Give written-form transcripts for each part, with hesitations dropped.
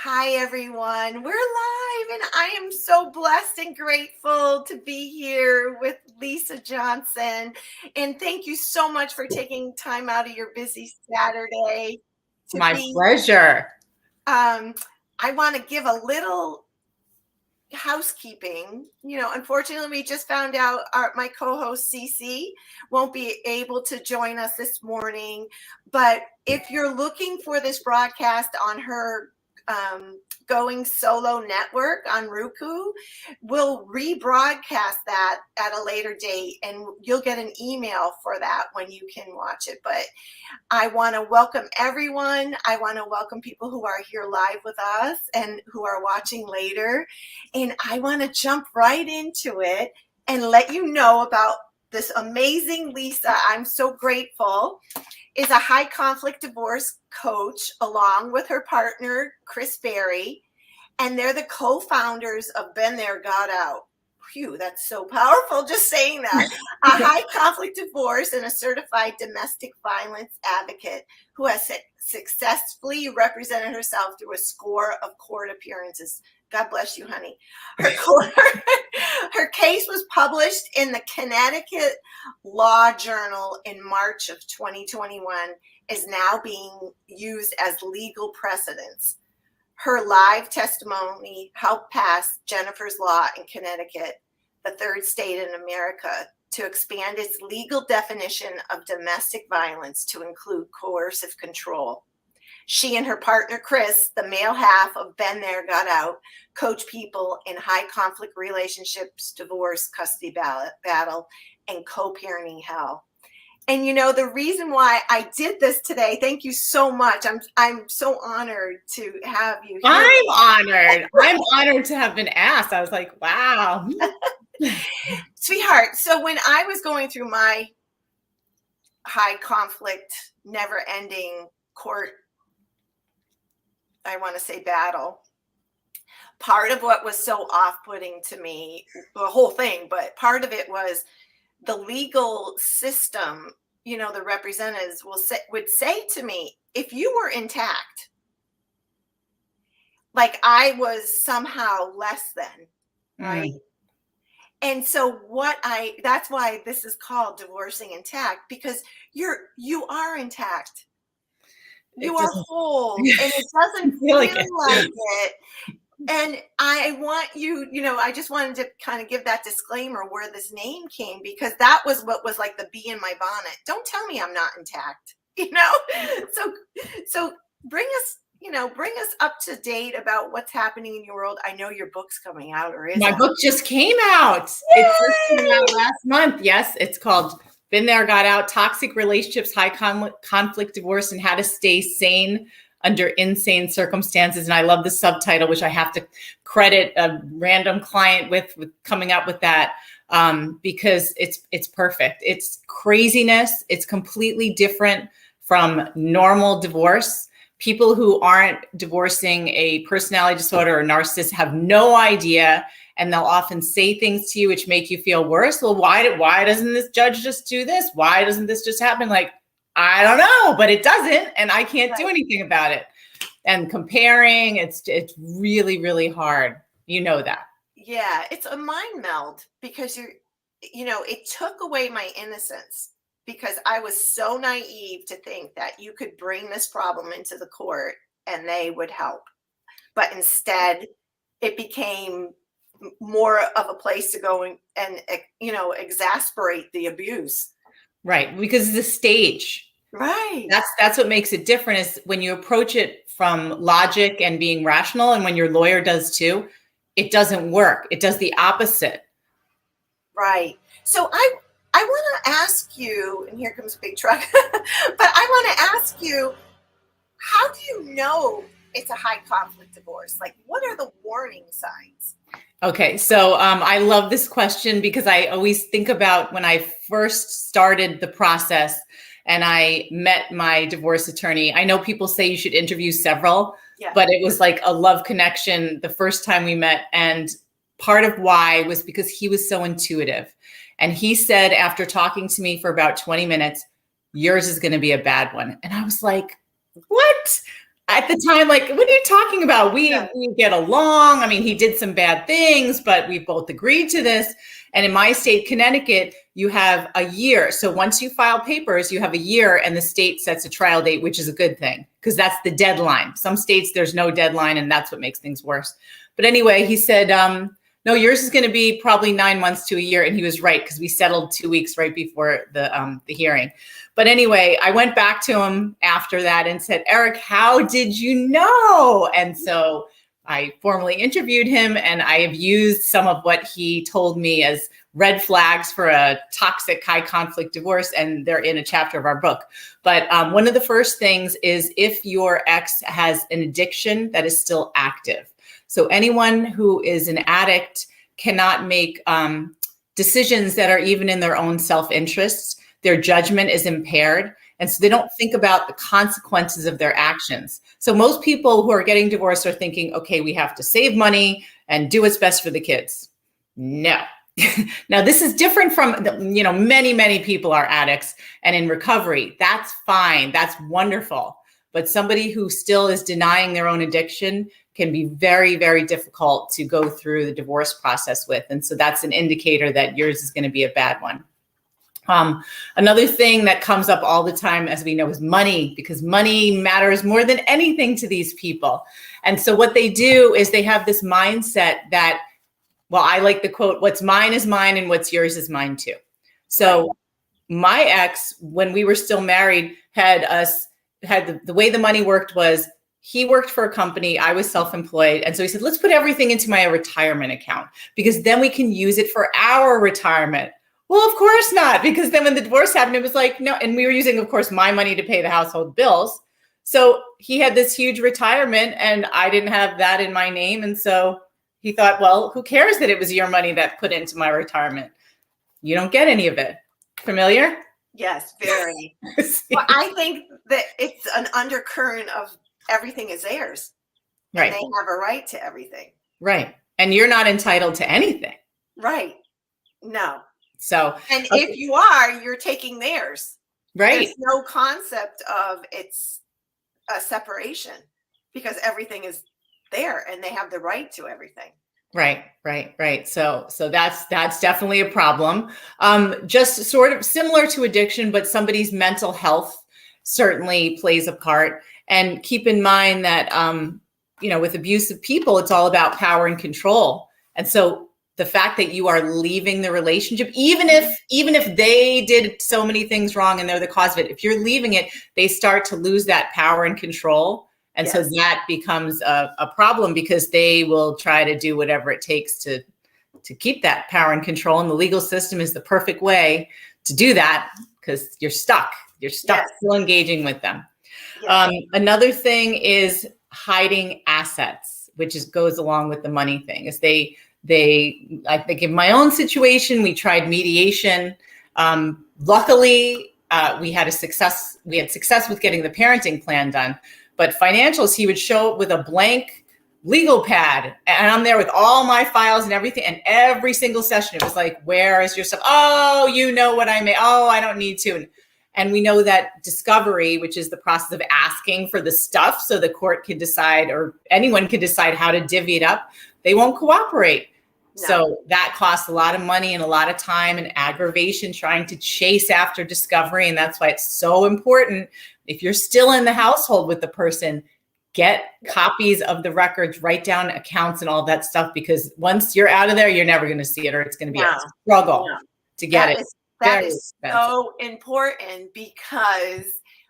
Hi, everyone. We're live, and I am so blessed and grateful to be here with Lisa Johnson. And thank you so much for taking time out of your busy Saturday to My be. pleasure. I want to give a little housekeeping. Unfortunately, we just found out my co-host Cece won't be able to join us this morning. But if you're looking for this broadcast on her Going Solo network on Roku, we'll rebroadcast that at a later date, and you'll get an email for that when you can watch it. But I want to welcome everyone. I want to welcome people who are here live with us and who are watching later. And I want to jump right into it and let you know about this amazing Lisa. I'm so grateful. Is a high conflict divorce coach along with her partner, Chris Berry. And they're the co-founders of Been There, Got Out. Phew, that's so powerful just saying that. A high conflict divorce and a certified domestic violence advocate who has successfully represented herself through a score of court appearances. God bless you, honey. Her case was published in the Connecticut Law Journal in March of 2021, is now being used as legal precedence. Her live testimony helped pass Jennifer's Law in Connecticut, the third state in America, to expand its legal definition of domestic violence to include coercive control. She and her partner, Chris, the male half of Been There, Got Out, coach people in high conflict relationships, divorce, custody battle, and co-parenting hell. And the reason why I did this today, thank you so much. I'm so honored to have you here. I'm honored. I'm honored to have been asked. I was like, wow. Sweetheart, so when I was going through my high conflict, never ending court, I want to say battle, part of what was so off-putting to me, the whole thing, but part of it was the legal system. The representatives would say to me, if you were intact, like I was somehow less than, right? And so that's why this is called Divorcing Intact, because you are intact. You are whole, and it doesn't feel like it. And I want you, I just wanted to kind of give that disclaimer where this name came, because that was what was like the bee in my bonnet. Don't tell me I'm not intact, So bring us up to date about what's happening in your world. I know your book's coming out, or is my book just came out. Yay! It just came out last month. Yes, it's called Been There, Got Out: Toxic Relationships, High Conflict Divorce, and How to Stay Sane Under Insane Circumstances. And I love the subtitle, which I have to credit a random client with coming up with that, because it's perfect. It's craziness. It's completely different from normal divorce. People who aren't divorcing a personality disorder or narcissist have no idea, and they'll often say things to you which make you feel worse. Well, why doesn't this judge just do this? Why doesn't this just happen? Like, I don't know, but it doesn't, and I can't do anything about it. And comparing, it's really, really hard. You know that. Yeah, it's a mind meld, because it took away my innocence, because I was so naive to think that you could bring this problem into the court and they would help. But instead, it became more of a place to go and exasperate the abuse. Right, because it's a stage. Right. That's what makes it different, is when you approach it from logic and being rational, and when your lawyer does too, it doesn't work. It does the opposite. Right. So I want to ask you, and here comes Big Truck, but I want to ask you, how do you know it's a high conflict divorce? Like, what are the warning signs? Okay, so I love this question, because I always think about when I first started the process and I met my divorce attorney. I know people say you should interview several, but it was like a love connection the first time we met. And part of why was because he was so intuitive. And he said, after talking to me for about 20 minutes, yours is going to be a bad one. And I was like, what? at the time, like, what are you talking about? We get along. I mean, he did some bad things, but we both agreed to this. And in my state, Connecticut, you have a year. So once you file papers, you have a year and the state sets a trial date, which is a good thing because that's the deadline. Some states, there's no deadline and that's what makes things worse. But anyway, he said, no, yours is going to be probably 9 months to a year. And he was right because we settled 2 weeks right before the hearing. But anyway, I went back to him after that and said, Eric, how did you know? And so I formally interviewed him, and I have used some of what he told me as red flags for a toxic, high conflict divorce, and they're in a chapter of our book. But one of the first things is if your ex has an addiction that is still active. So anyone who is an addict cannot make decisions that are even in their own self-interest. Their judgment is impaired. And so they don't think about the consequences of their actions. So most people who are getting divorced are thinking, okay, we have to save money and do what's best for the kids. No. Now, this is different from, many, many people are addicts and in recovery. That's fine. That's wonderful. But somebody who still is denying their own addiction can be very, very difficult to go through the divorce process with. And so that's an indicator that yours is going to be a bad one. Another thing that comes up all the time, as we know, is money, because money matters more than anything to these people. And so what they do is they have this mindset that, well, I like the quote, what's mine is mine and what's yours is mine too. So my ex, when we were still married, had the way the money worked was he worked for a company, I was self-employed. And so he said, let's put everything into my retirement account because then we can use it for our retirement. Well, of course not, because then when the divorce happened, it was like, no. And we were using, of course, my money to pay the household bills. So he had this huge retirement and I didn't have that in my name. And so he thought, well, who cares that it was your money that put into my retirement? You don't get any of it. Familiar? Yes, very. Well, I think that it's an undercurrent of everything is theirs. Right. And they have a right to everything. Right. And you're not entitled to anything. Right. No. So, and if you are, you're taking theirs. Right. There's no concept of it's a separation because everything is there and they have the right to everything. Right. So that's definitely a problem. Just sort of similar to addiction, but somebody's mental health certainly plays a part. And keep in mind that, with abusive people, it's all about power and control. And so the fact that you are leaving the relationship, even if they did so many things wrong and they're the cause of it, if you're leaving it, they start to lose that power and control. And so that becomes a problem because they will try to do whatever it takes to keep that power and control. And the legal system is the perfect way to do that because you're stuck. You're stuck still engaging with them. Yes. Another thing is hiding assets, which goes along with the money thing. Is I think in my own situation, we tried mediation. Luckily, we had success with getting the parenting plan done. But financials, he would show up with a blank legal pad, and I'm there with all my files and everything. And every single session, it was like, "Where is your stuff? Oh, you know what I made. Oh, I don't need to." And we know that discovery, which is the process of asking for the stuff, so the court can decide, or anyone can decide how to divvy it up. They won't cooperate. No. So that costs a lot of money and a lot of time and aggravation trying to chase after discovery. And that's why it's so important. If you're still in the household with the person, get copies of the records, write down accounts and all that stuff, because once you're out of there, you're never going to see it, or it's going to be a struggle to get it. That is so important, because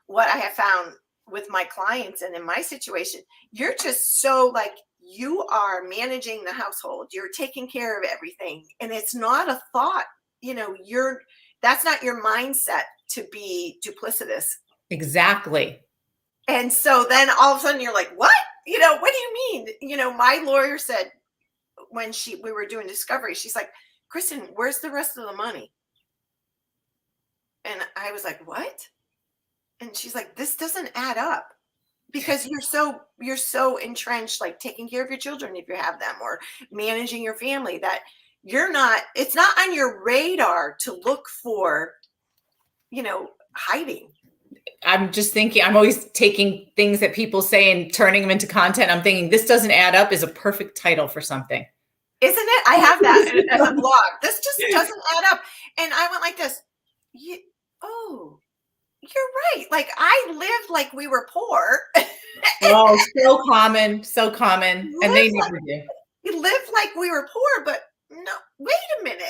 what I have found with my clients and in my situation, you're just so you are managing the household, you're taking care of everything. And it's not a thought, that's not your mindset to be duplicitous. Exactly. And so then all of a sudden you're like, what? What do you mean? My lawyer said when we were doing discovery, she's like, Kristen, where's the rest of the money? And I was like, what? And she's like, this doesn't add up, because you're so entrenched, taking care of your children if you have them, or managing your family, that it's not on your radar to look for, hiding. I'm just thinking, I'm always taking things that people say and turning them into content. I'm thinking this doesn't add up is a perfect title for something. Isn't it? I have that as a blog. This just doesn't add up. And I went like this. Oh, you're right. Like I lived like we were poor. Oh, so common. And they never do. We lived like we were poor, but no, wait a minute.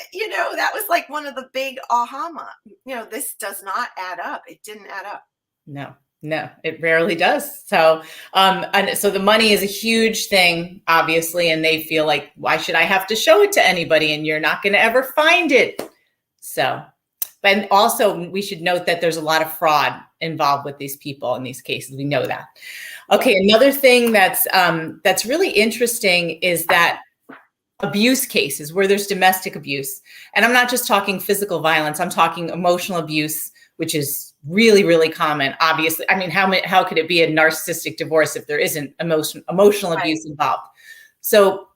That was like one of the big aha. This does not add up. It didn't add up. No, it rarely does. So, and so the money is a huge thing, obviously, and they feel like, why should I have to show it to anybody? And you're not going to ever find it. So, but also we should note that there's a lot of fraud involved with these people in these cases. We know that. Okay. Another thing that's really interesting is that abuse cases where there's domestic abuse. And I'm not just talking physical violence. I'm talking emotional abuse, which is really, really common. Obviously, I mean, how could it be a narcissistic divorce if there isn't emotional abuse involved? So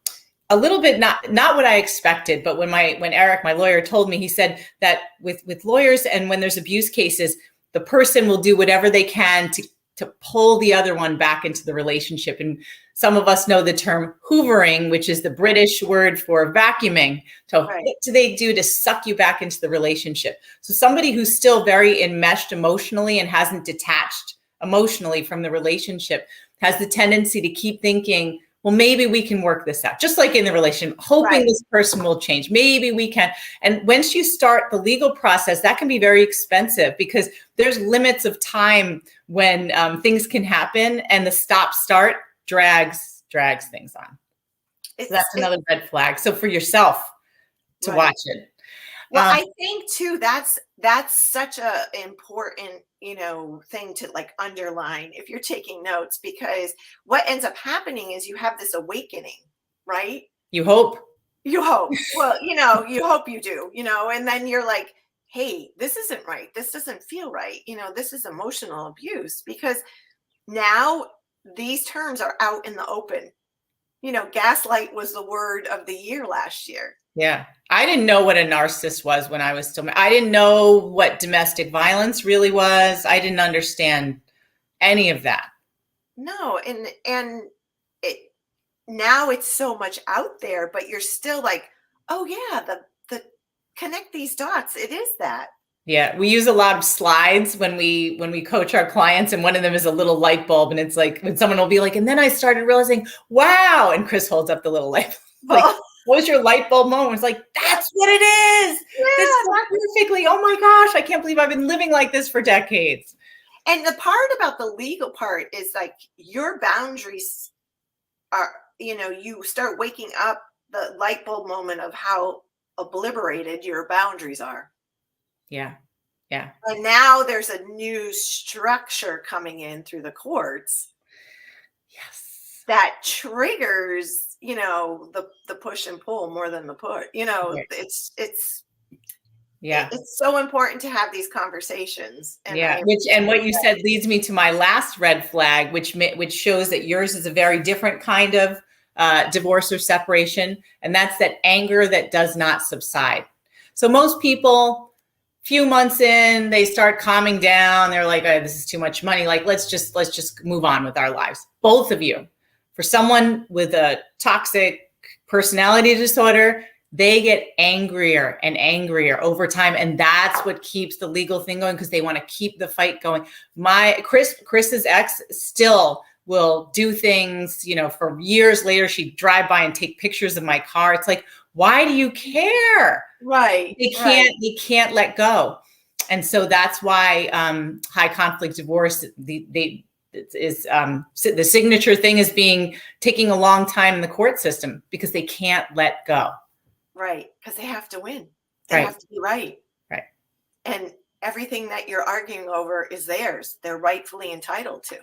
a little bit, not what I expected, but when Eric, my lawyer, told me, he said that with lawyers and when there's abuse cases, the person will do whatever they can to pull the other one back into the relationship. And some of us know the term hoovering, which is the British word for vacuuming. So what do they do to suck you back into the relationship? So somebody who's still very enmeshed emotionally and hasn't detached emotionally from the relationship has the tendency to keep thinking, well, maybe we can work this out. Just like in the relationship, hoping this person will change. Maybe we can. And once you start the legal process, that can be very expensive because there's limits of time when things can happen, and the stop-start drags things on. So that's another red flag. So for yourself to watch it. Well, I think too, that's such a important, thing to like underline if you're taking notes, because what ends up happening is you have this awakening, right? You hope. Well, you hope you do, and then you're like, hey, this isn't right. This doesn't feel right. This is emotional abuse, because now these terms are out in the open. Gaslight was the word of the year last year. Yeah. I didn't know what a narcissist was when I was still, I didn't know what domestic violence really was. I didn't understand any of that. No. And now it's so much out there, but you're still like, oh yeah, the connect these dots. It is that. Yeah. We use a lot of slides when we coach our clients, and one of them is a little light bulb, and it's like when someone will be like, and then I started realizing, wow. And Chris holds up the little light bulb. Like, what was your light bulb moment? It's like, that's what it is. Yeah, this is perfectly. Oh my gosh. I can't believe I've been living like this for decades. And the part about the legal part is like your boundaries are, you start waking up the light bulb moment of how obliterated your boundaries are. Yeah. Yeah. And now there's a new structure coming in through the courts. Yes. That triggers, the push and pull more than the push. It's so important to have these conversations. And what you said leads me to my last red flag, which shows that yours is a very different kind of divorce or separation, and that's that anger that does not subside. So most people, few months in, they start calming down. They're like, oh, this is too much money. Like, let's just move on with our lives. Both of you. For someone with a toxic personality disorder, they get angrier and angrier over time. And that's what keeps the legal thing going, because they want to keep the fight going. Chris's ex still will do things, for years later, she'd drive by and take pictures of my car. It's like, why do you care? Right. They can't let go. And so that's why high conflict divorce, the signature thing is taking a long time in the court system, because they can't let go. Right. Because they have to win. They have to be right. Right. And everything that you're arguing over is theirs. They're rightfully entitled to.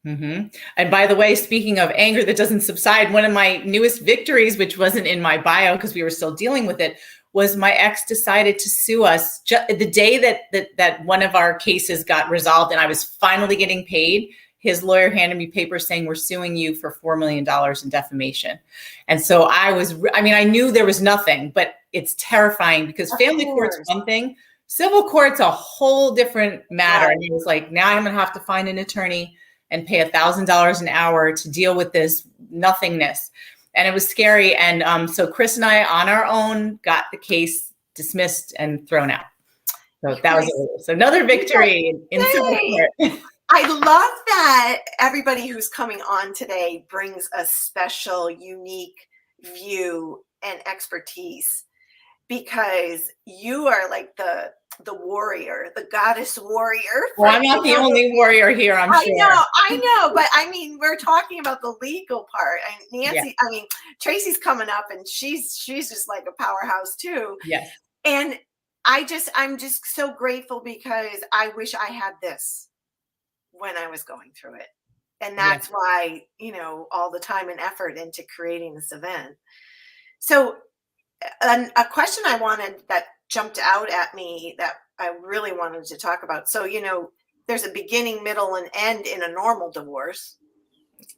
Mm-hmm. And by the way, speaking of anger that doesn't subside, one of my newest victories, which wasn't in my bio because we were still dealing with it, was my ex decided to sue us the day that one of our cases got resolved and I was finally getting paid. His lawyer handed me papers saying, we're suing you for $4 million in defamation. And so I knew there was nothing, but it's terrifying because family court's one thing. Civil court's a whole different matter. And he was like, now I'm going to have to find an attorney and pay $1,000 an hour to deal with this nothingness. And it was scary. And so Chris and I, on our own, got the case dismissed and thrown out. So that was another victory in civil court. I love that everybody who's coming on today brings a special, unique view and expertise, because you are like the warrior, the goddess warrior. Well, I'm not the only warrior here, I'm sure. I know, but I mean, we're talking about the legal part. And Nancy, I mean, Tracy's coming up, and she's just like a powerhouse too. Yes. And I'm just so grateful, because I wish I had this when I was going through it. And that's why, all the time and effort into creating this event. So a question I wanted that jumped out at me that I really wanted to talk about. So, there's a beginning, middle, and end in a normal divorce.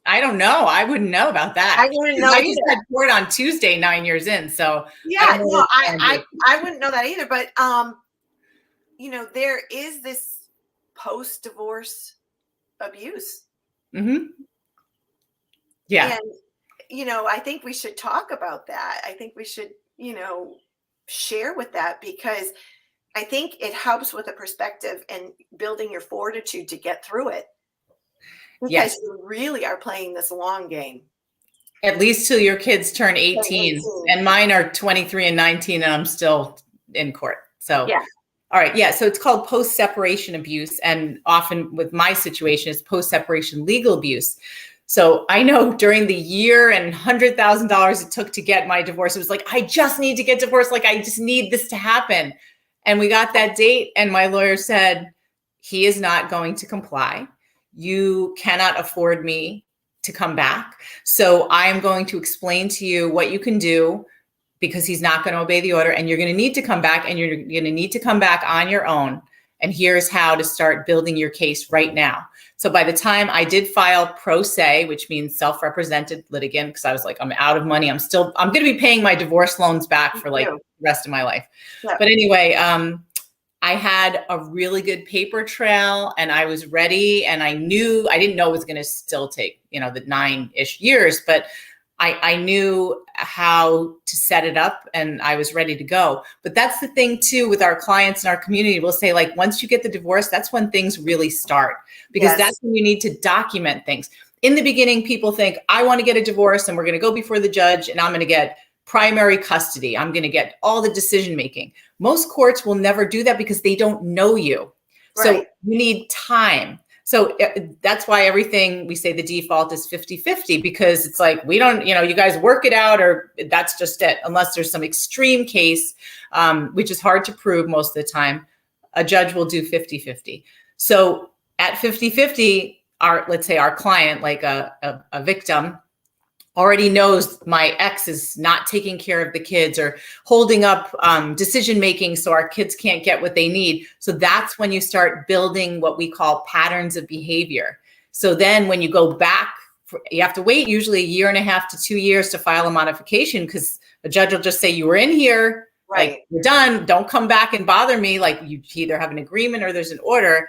I don't know. I wouldn't know about that. I wouldn't know. I just had court on Tuesday, 9 years in. So yeah, I wouldn't know that either. But, there is this post-divorce abuse. Mm-hmm. Yeah. And, I think we should talk about that. I think we should, share with that, because I think it helps with a perspective and building your fortitude to get through it. Because you really are playing this long game. At least till your kids turn 18. And mine are 23 and 19, and I'm still in court. So, yeah. All right. Yeah. So it's called post-separation abuse. And often with my situation, it's post-separation legal abuse. So I know during the year and $100,000 it took to get my divorce, it was like, I just need to get divorced. Like, I just need this to happen. And we got that date, and my lawyer said, he is not going to comply. You cannot afford me to come back. So I am going to explain to you what you can do, because he's not going to obey the order, and you're going to need to come back, and you're going to need to come back on your own. And here's how to start building your case right now. So by the time I did file pro se, which means self-represented litigant, because I was like, I'm out of money. I'm going to be paying my divorce loans back for like the rest of my life. Yeah. But anyway, I had a really good paper trail, and I was ready, and I didn't know it was going to still take, the 9-ish years, but I knew how to set it up, and I was ready to go. But that's the thing too, with our clients and our community, we'll say, like, once you get the divorce, that's when things really start, because that's when you need to document things. In the beginning, people think, I want to get a divorce, and we're going to go before the judge, and I'm going to get primary custody. I'm going to get all the decision-making. Most courts will never do that, because they don't know you. Right. So you need time. So that's why everything we say the default is 50-50, because it's like, we don't, you guys work it out, or that's just it. Unless there's some extreme case, which is hard to prove most of the time, a judge will do 50-50. So at 50-50, let's say our client, like a victim, already knows my ex is not taking care of the kids or holding up decision-making so our kids can't get what they need. So that's when you start building what we call patterns of behavior. So then when you go back, you have to wait usually 1.5 to 2 years to file a modification, because a judge will just say, you were in here, right? Like, you're done. Don't come back and bother me. Like, you either have an agreement or there's an order.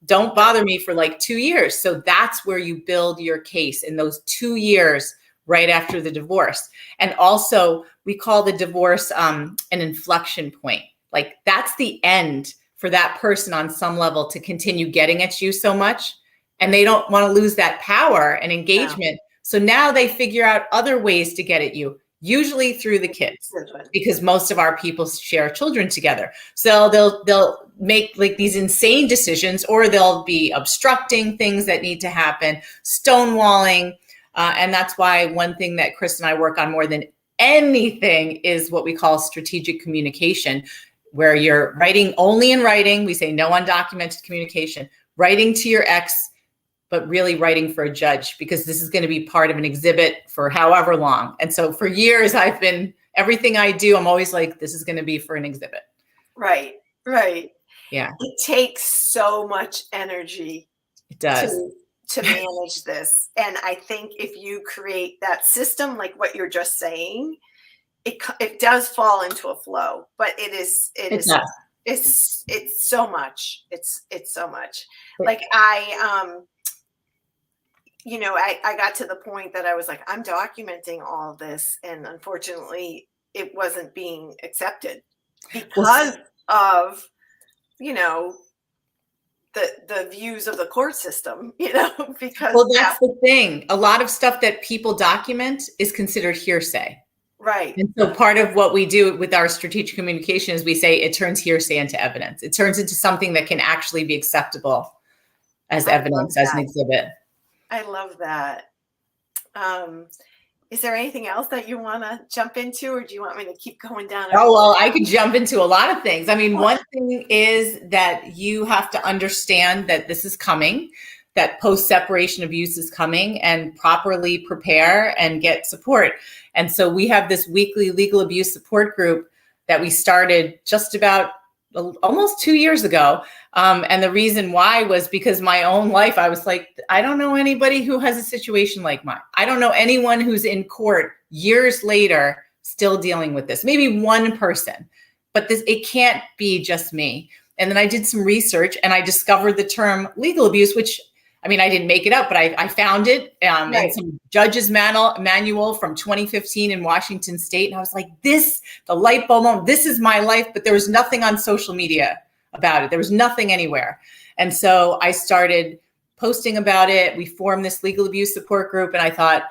Don't bother me for like 2 years. So that's where you build your case, in those 2 years right after the divorce. And also we call the divorce an inflection point. Like, that's the end for that person on some level to continue getting at you so much. And they don't want to lose that power and engagement. Yeah. So now they figure out other ways to get at you, usually through the kids, because most of our people share children together. So they'll make like these insane decisions, or they'll be obstructing things that need to happen, stonewalling. And that's why one thing that Chris and I work on more than anything is what we call strategic communication, where you're writing only in writing. We say no undocumented communication, writing to your ex, but really writing for a judge, because this is going to be part of an exhibit for however long. And so for years, everything I do, I'm always like, this is going to be for an exhibit. Right. Yeah. It takes so much energy. It does. To manage this. And I think if you create that system, like what you're just saying, it does fall into a flow, but it is It's so much. It's so much. Like I got to the point that I was like, I'm documenting all this, and unfortunately it wasn't being accepted because of, the views of the court system, because that's the thing. A lot of stuff that people document is considered hearsay. Right. And so part of what we do with our strategic communication is we say it turns hearsay into evidence. It turns into something that can actually be acceptable as evidence, as an exhibit. I love that. Is there anything else that you want to jump into, or do you want me to keep going down? Oh, well, I could jump into a lot of things. I mean, one thing is that you have to understand that this is coming, that post-separation abuse is coming, and properly prepare and get support. And so we have this weekly legal abuse support group that we started just about almost 2 years ago. And the reason why was because my own life, I was like, I don't know anybody who has a situation like mine. I don't know anyone who's in court years later still dealing with this. Maybe one person, but it can't be just me. And then I did some research and I discovered the term legal abuse, which, I mean, I didn't make it up, but I found it in some judge's manual from 2015 in Washington State. And I was like, the light bulb moment, this is my life. But there was nothing on social media about it. There was nothing anywhere. And so I started posting about it. We formed this legal abuse support group. And I thought,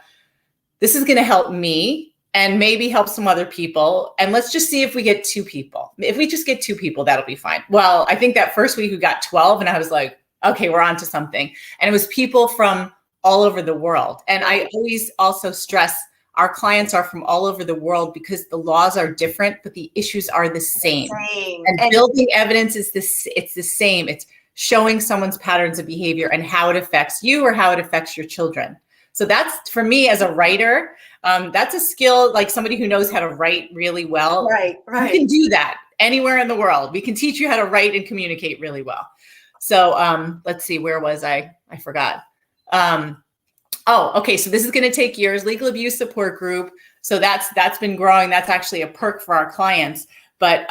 this is going to help me and maybe help some other people. And let's just see if we get 2 people. If we just get 2 people, that'll be fine. Well, I think that first week we got 12 and I was like, okay, we're on to something. And it was people from all over the world. And I always also stress our clients are from all over the world because the laws are different, but the issues are the same. And building evidence it's the same. It's showing someone's patterns of behavior and how it affects you or how it affects your children. So that's, for me as a writer, that's a skill, like somebody who knows how to write really well. Right. You can do that anywhere in the world. We can teach you how to write and communicate really well. So let's see, where was I? I forgot. Okay. So this is going to take years. Legal abuse support group. So that's been growing. That's actually a perk for our clients. But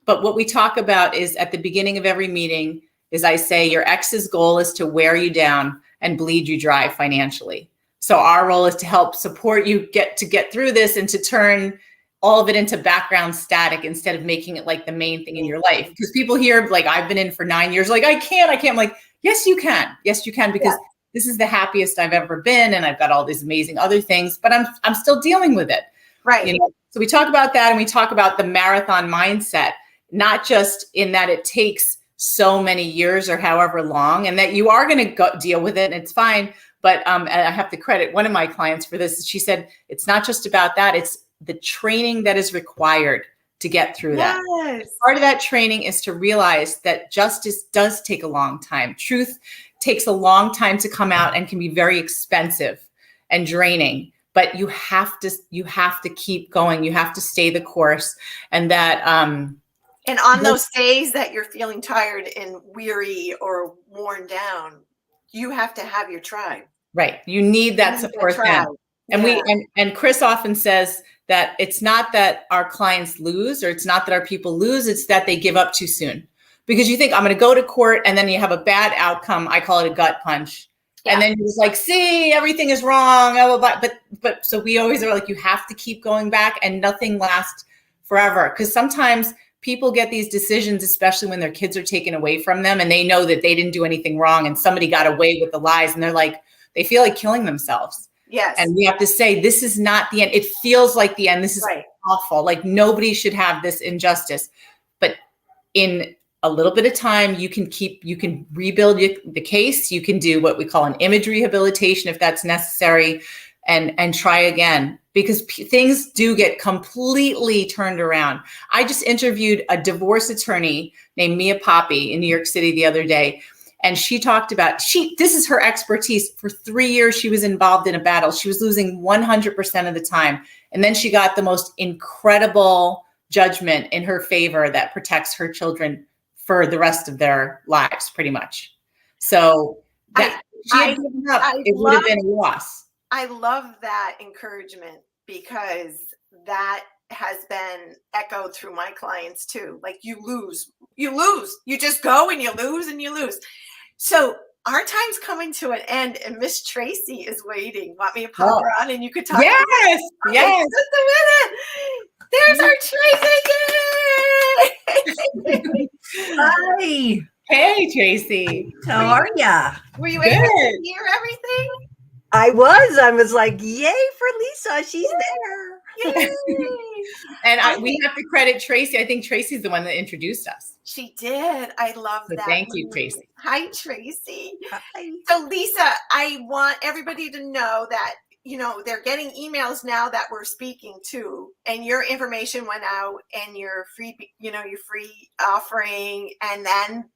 what we talk about is at the beginning of every meeting is I say your ex's goal is to wear you down and bleed you dry financially. So our role is to help support you get through this and to turn all of it into background static instead of making it like the main thing in your life. Because people hear, like, I've been in for 9 years, like, I can't. I'm like, yes, you can. Yes, you can, because this is the happiest I've ever been. And I've got all these amazing other things, but I'm still dealing with it. Right. So we talk about that, and we talk about the marathon mindset, not just in that it takes so many years or however long, and that you are going to deal with it and it's fine. But and I have to credit one of my clients for this. She said, it's not just about that. It's the training that is required to get through that. Part of that training is to realize that justice does take a long time. Truth takes a long time to come out and can be very expensive and draining, but you have to keep going. You have to stay the course. And that, and on those days that you're feeling tired and weary or worn down, you have to have your tribe. Right. You need that support then. And and Chris often says that it's not that our clients lose, or it's not that our people lose, it's that they give up too soon. Because you think, I'm going to go to court, and then you have a bad outcome. I call it a gut punch. Yeah. And then you're just like, see, everything is wrong. Blah, blah, blah. But so we always are like, you have to keep going back, and nothing lasts forever. Because sometimes people get these decisions, especially when their kids are taken away from them, and they know that they didn't do anything wrong and somebody got away with the lies, and they're like, they feel like killing themselves. Yes. And we have to say, this is not the end. It feels like the end. This is awful. Like, nobody should have this injustice. But in a little bit of time, you can rebuild the case. You can do what we call an image rehabilitation if that's necessary, and try again, because things do get completely turned around. I just interviewed a divorce attorney named Mia Poppy in New York City the other day. And she talked about, this is her expertise. For 3 years, she was involved in a battle. She was losing 100% of the time. And then she got the most incredible judgment in her favor that protects her children for the rest of their lives, pretty much. So that she had given up, it would have been a loss. I love that encouragement, because that has been echoed through my clients too. Like you lose, you just go and you lose. So our time's coming to an end, and Miss Tracy is waiting. Want me to pop her on and you could talk? Yes, okay, yes. just a minute. There's our Tracy. Hi. Hey, Tracy. How are ya? Were you able to hear everything? I was like, yay for Lisa. She's there. Yay. And we have to credit Tracy. I think Tracy's the one that introduced us. She did. I love So that. thank you, Tracy. Hi, Tracy. Hi. So, Lisa, I want everybody to know that, they're getting emails now that we're speaking to, and your information went out and your free, your free offering, and then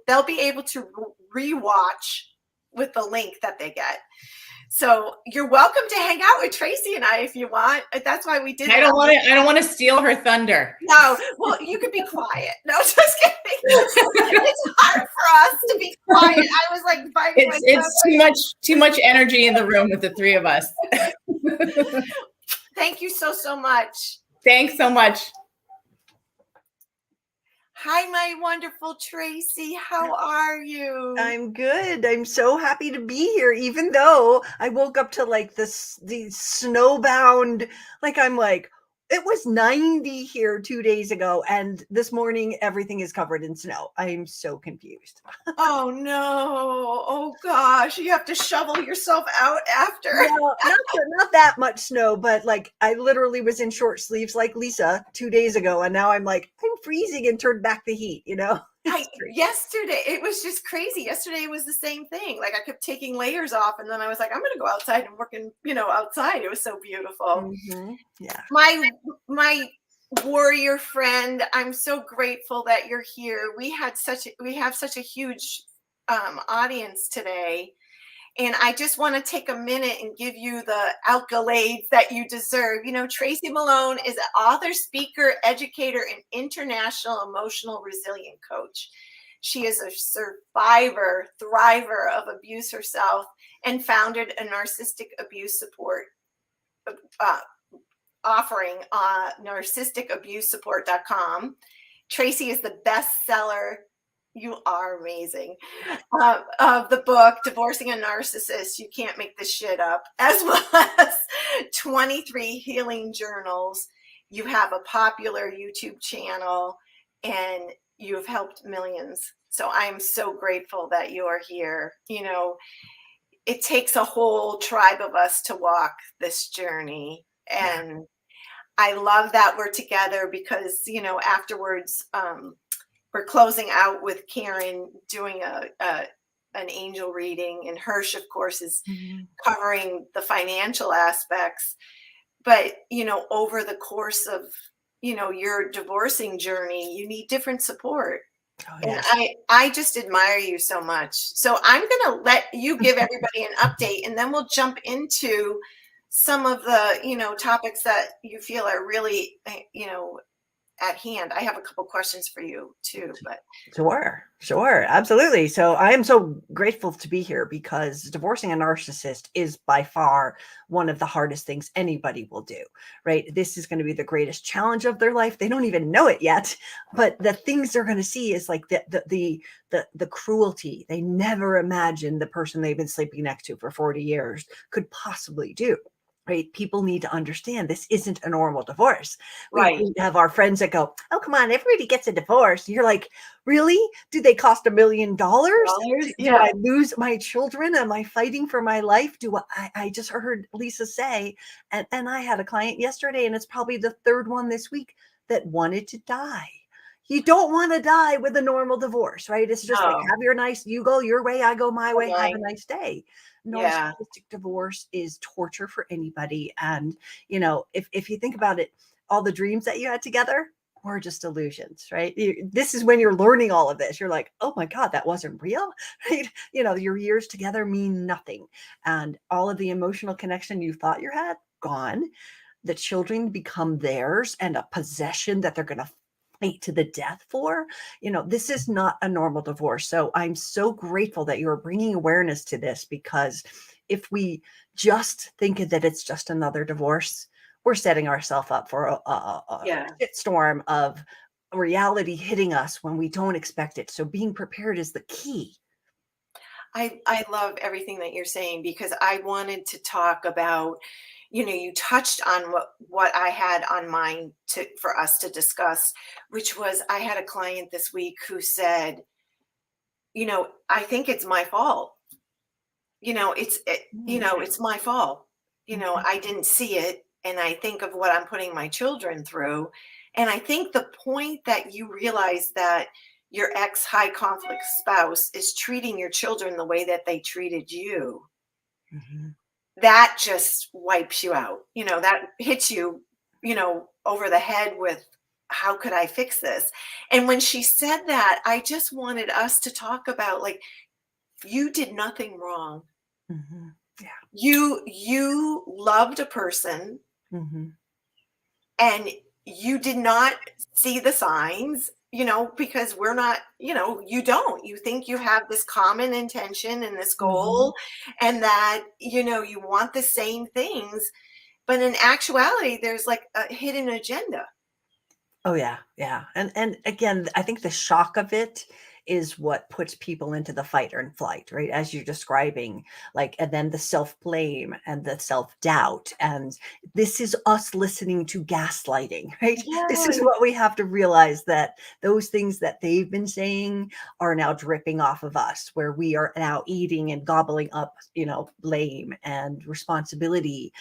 they'll be able to rewatch with the link that they get. So you're welcome to hang out with Tracy and I if you want. That's why we did. I don't want to steal her thunder. No, well, you could be quiet. No, just kidding. It's hard for us to be quiet. I was like, it's too much energy in the room with the three of us. Thank you so much. Thanks so much. Hi, my wonderful Tracy. How are you? I'm good. I'm so happy to be here, even though I woke up to like the snowbound, I'm like, it was 90 here 2 days ago, and this morning everything is covered in snow. I'm so confused. Oh no. Oh gosh. You have to shovel yourself out after. No, not that much snow, but I literally was in short sleeves like Lisa 2 days ago, and now I'm freezing and turned back the heat, Yesterday, it was just crazy. Yesterday was the same thing. I kept taking layers off, and then I was like, I'm going to go outside and work outside. It was so beautiful. Mm-hmm. Yeah. My warrior friend, I'm so grateful that you're here. We have such a huge audience today. And I just want to take a minute and give you the accolades that you deserve. Tracy Malone is an author, speaker, educator, and international emotional resilient coach. She is a survivor, thriver of abuse herself, and founded a narcissistic abuse support offering on narcissicabusesupport.com. Tracy is the bestseller. You are amazing. Of the book, Divorcing a Narcissist, You Can't Make This Shit Up, as well as 23 healing journals. You have a popular YouTube channel, and you have helped millions. So I'm so grateful that you are here. It takes a whole tribe of us to walk this journey. And I love that we're together because, afterwards, we're closing out with Karen doing an angel reading, and Hirsch, of course, is covering the financial aspects. But, over the course of, your divorcing journey, you need different support. Oh, yes. And I just admire you so much. So I'm going to let you give everybody an update, and then we'll jump into some of the, topics that you feel are really, at hand. I have a couple questions for you too, but sure, absolutely. So I am so grateful to be here because divorcing a narcissist is by far one of the hardest things anybody will do, right? This is going to be the greatest challenge of their life. They don't even know it yet, but the things they're going to see is the cruelty they never imagined the person they've been sleeping next to for 40 years could possibly do. Right? People need to understand this isn't a normal divorce. Right. We have our friends that go, oh, come on, everybody gets a divorce. You're like, really? Do they cost $1 million? Yeah. Do I lose my children? Am I fighting for my life? I just heard Lisa say, and I had a client yesterday, and it's probably the third one this week that wanted to die. You don't want to die with a normal divorce, right? It's just you go your way, I go my way, have a nice day. Narcissistic divorce is torture for anybody. And, if you think about it, all the dreams that you had together were just illusions, right? This is when you're learning all of this. You're like, oh my God, that wasn't real, right? Your years together mean nothing. And all of the emotional connection you thought you had, gone. The children become theirs and a possession that they're going to fight to the death for. This is not a normal divorce. So I'm so grateful that you're bringing awareness to this, because if we just think that it's just another divorce, we're setting ourselves up for a shitstorm of reality hitting us when we don't expect it. So being prepared is the key. I love everything that you're saying, because I wanted to talk about, you touched on what I had on mind for us to discuss, which was, I had a client this week who said, I think it's my fault. It's my fault. I didn't see it. And I think of what I'm putting my children through. And I think the point that you realize that your ex high conflict spouse is treating your children the way that they treated you, that just wipes you out. That hits you, over the head with, how could I fix this? And when she said that, I just wanted us to talk about, like, you did nothing wrong. Yeah. You loved a person, and you did not see the signs, because we're not, you think you have this common intention and this goal, and that, you want the same things, but in actuality, there's like a hidden agenda. Oh yeah. Yeah. And again, I think the shock of it is what puts people into the fight or flight, right? As you're describing, like, and then the self-blame and the self-doubt. And this is us listening to gaslighting, right? Yes. This is what we have to realize, that those things that they've been saying are now dripping off of us, where we are now eating and gobbling up, blame and responsibility.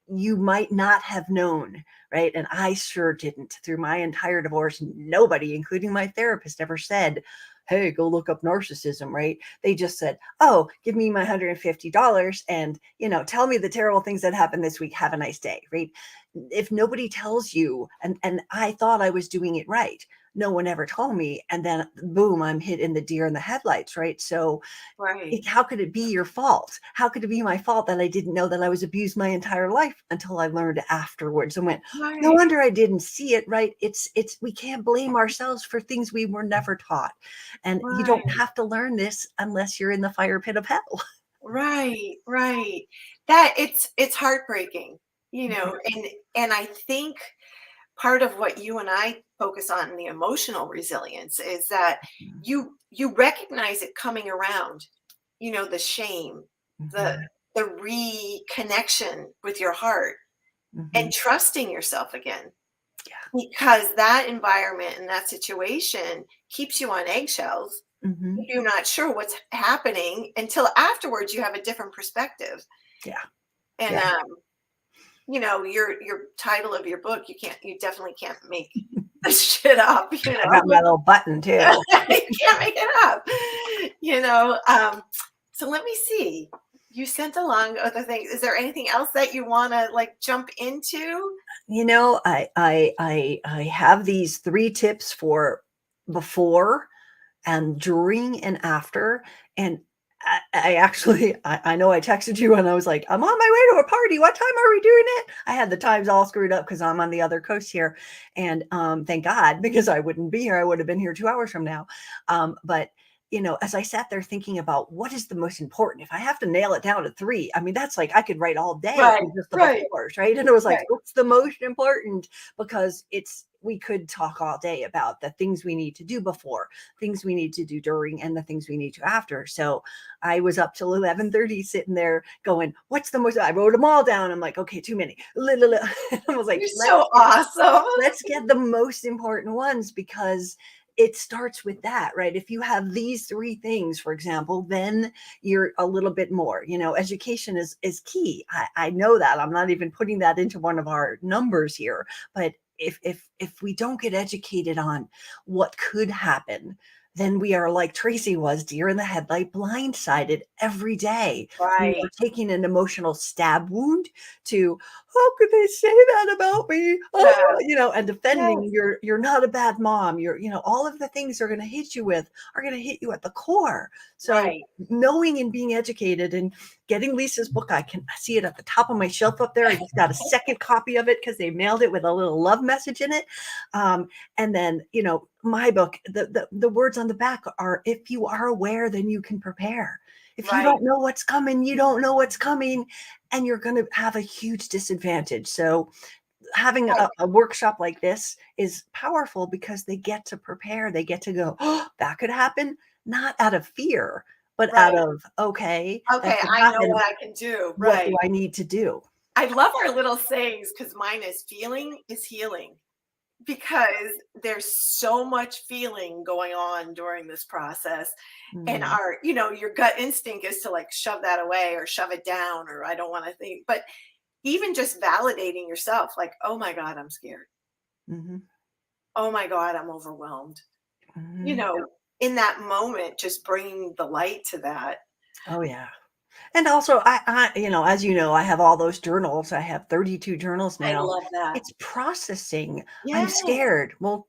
You might not have known, right? And I sure didn't. Through my entire divorce, nobody, including my therapist, ever said, hey, go look up narcissism, right? They just said, oh, give me my $150 and, tell me the terrible things that happened this week. Have a nice day, right? If nobody tells you, and I thought I was doing it right, no one ever told me. And then boom, I'm hit in the deer in the headlights, right? So how could it be your fault? How could it be my fault that I didn't know that I was abused my entire life until I learned afterwards and went, no wonder I didn't see it, right? It's we can't blame ourselves for things we were never taught. And you don't have to learn this unless you're in the fire pit of hell. Right. That it's heartbreaking, and I think part of what you and I focus on in the emotional resilience is that you recognize it coming around, the shame, the reconnection with your heart, and trusting yourself again. Yeah. Because that environment and that situation keeps you on eggshells. You're not sure what's happening until afterwards you have a different perspective. Yeah. And your title of your book, you definitely can't make this shit up. I got my little button too. You can't make it up. So let me see. You sent along other things. Is there anything else that you want to jump into? I have these 3 tips for before and during and after. And I actually, I know I texted you and I was like, I'm on my way to a party. What time are we doing it? I had the times all screwed up because I'm on the other coast here. And thank God, because I wouldn't be here. I would have been here 2 hours from now. But as I sat there thinking about what is the most important, if I have to nail it down to 3, I mean, that's like, I could write all day. Just the befores, right? And it was like, what's the most important? Because we could talk all day about the things we need to do before, things we need to do during, and the things we need to after. So I was up till 11:30 sitting there going, what's the most, I wrote them all down. I'm like, okay, too many. I was like, you're so awesome. Let's get the most important ones, because it starts with that, right? If you have these 3 things, for example, then you're a little bit more, education is key. I know that. I'm not even putting that into one of our numbers here, but if we don't get educated on what could happen, then we are like Tracy was, deer in the headlight, blindsided every day. We are taking an emotional stab wound to, how could they say that about me? Oh, and defending you're not a bad mom. You're, all of the things they're going to hit you with are going to hit you at the core. So knowing and being educated and getting Lisa's book, I can see it at the top of my shelf up there. I just got a second copy of it because they mailed it with a little love message in it. And then, my book, the words on the back are, if you are aware, then you can prepare. If you don't know what's coming, you don't know what's coming, and you're going to have a huge disadvantage. So having a workshop like this is powerful because they get to prepare. They get to go, oh, that could happen, not out of fear, but out of, okay, that could I know happen. what I can do. What do I need to do? I love our little sayings because mine is feeling is healing, because there's so much feeling going on during this process. And our, your gut instinct is to like shove that away or shove it down, or I don't want to think, but even just validating yourself, like, oh my God, I'm scared. Oh my God, I'm overwhelmed. In that moment, just bringing the light to that. Oh yeah. And also, I as you know, I have all those journals. I have 32 journals now. I love that. It's processing. Yeah. I'm scared. Well,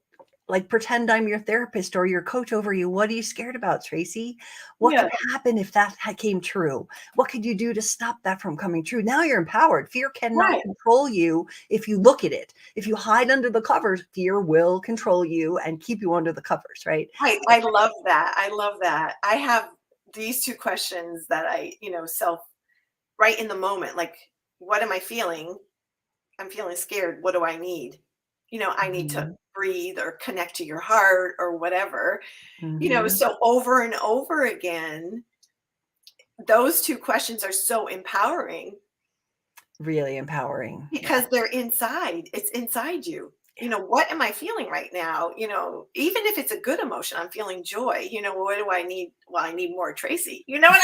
like pretend I'm your therapist or your coach over you. What are you scared about, Tracy? What could happen if that came true? What could you do to stop that from coming true? Now you're empowered. Fear cannot control you if you look at it. If you hide under the covers, fear will control you and keep you under the covers, right? I love that. I love that. I have these two questions that I, right in the moment, like, what am I feeling? I'm feeling scared. What do I need? I need to breathe or connect to your heart or whatever, so over and over again, those two questions are so empowering. Really empowering. Because they're inside. It's inside you. What am I feeling right now? Even if it's a good emotion, I'm feeling joy. What do I need? Well, I need more Tracy. You know what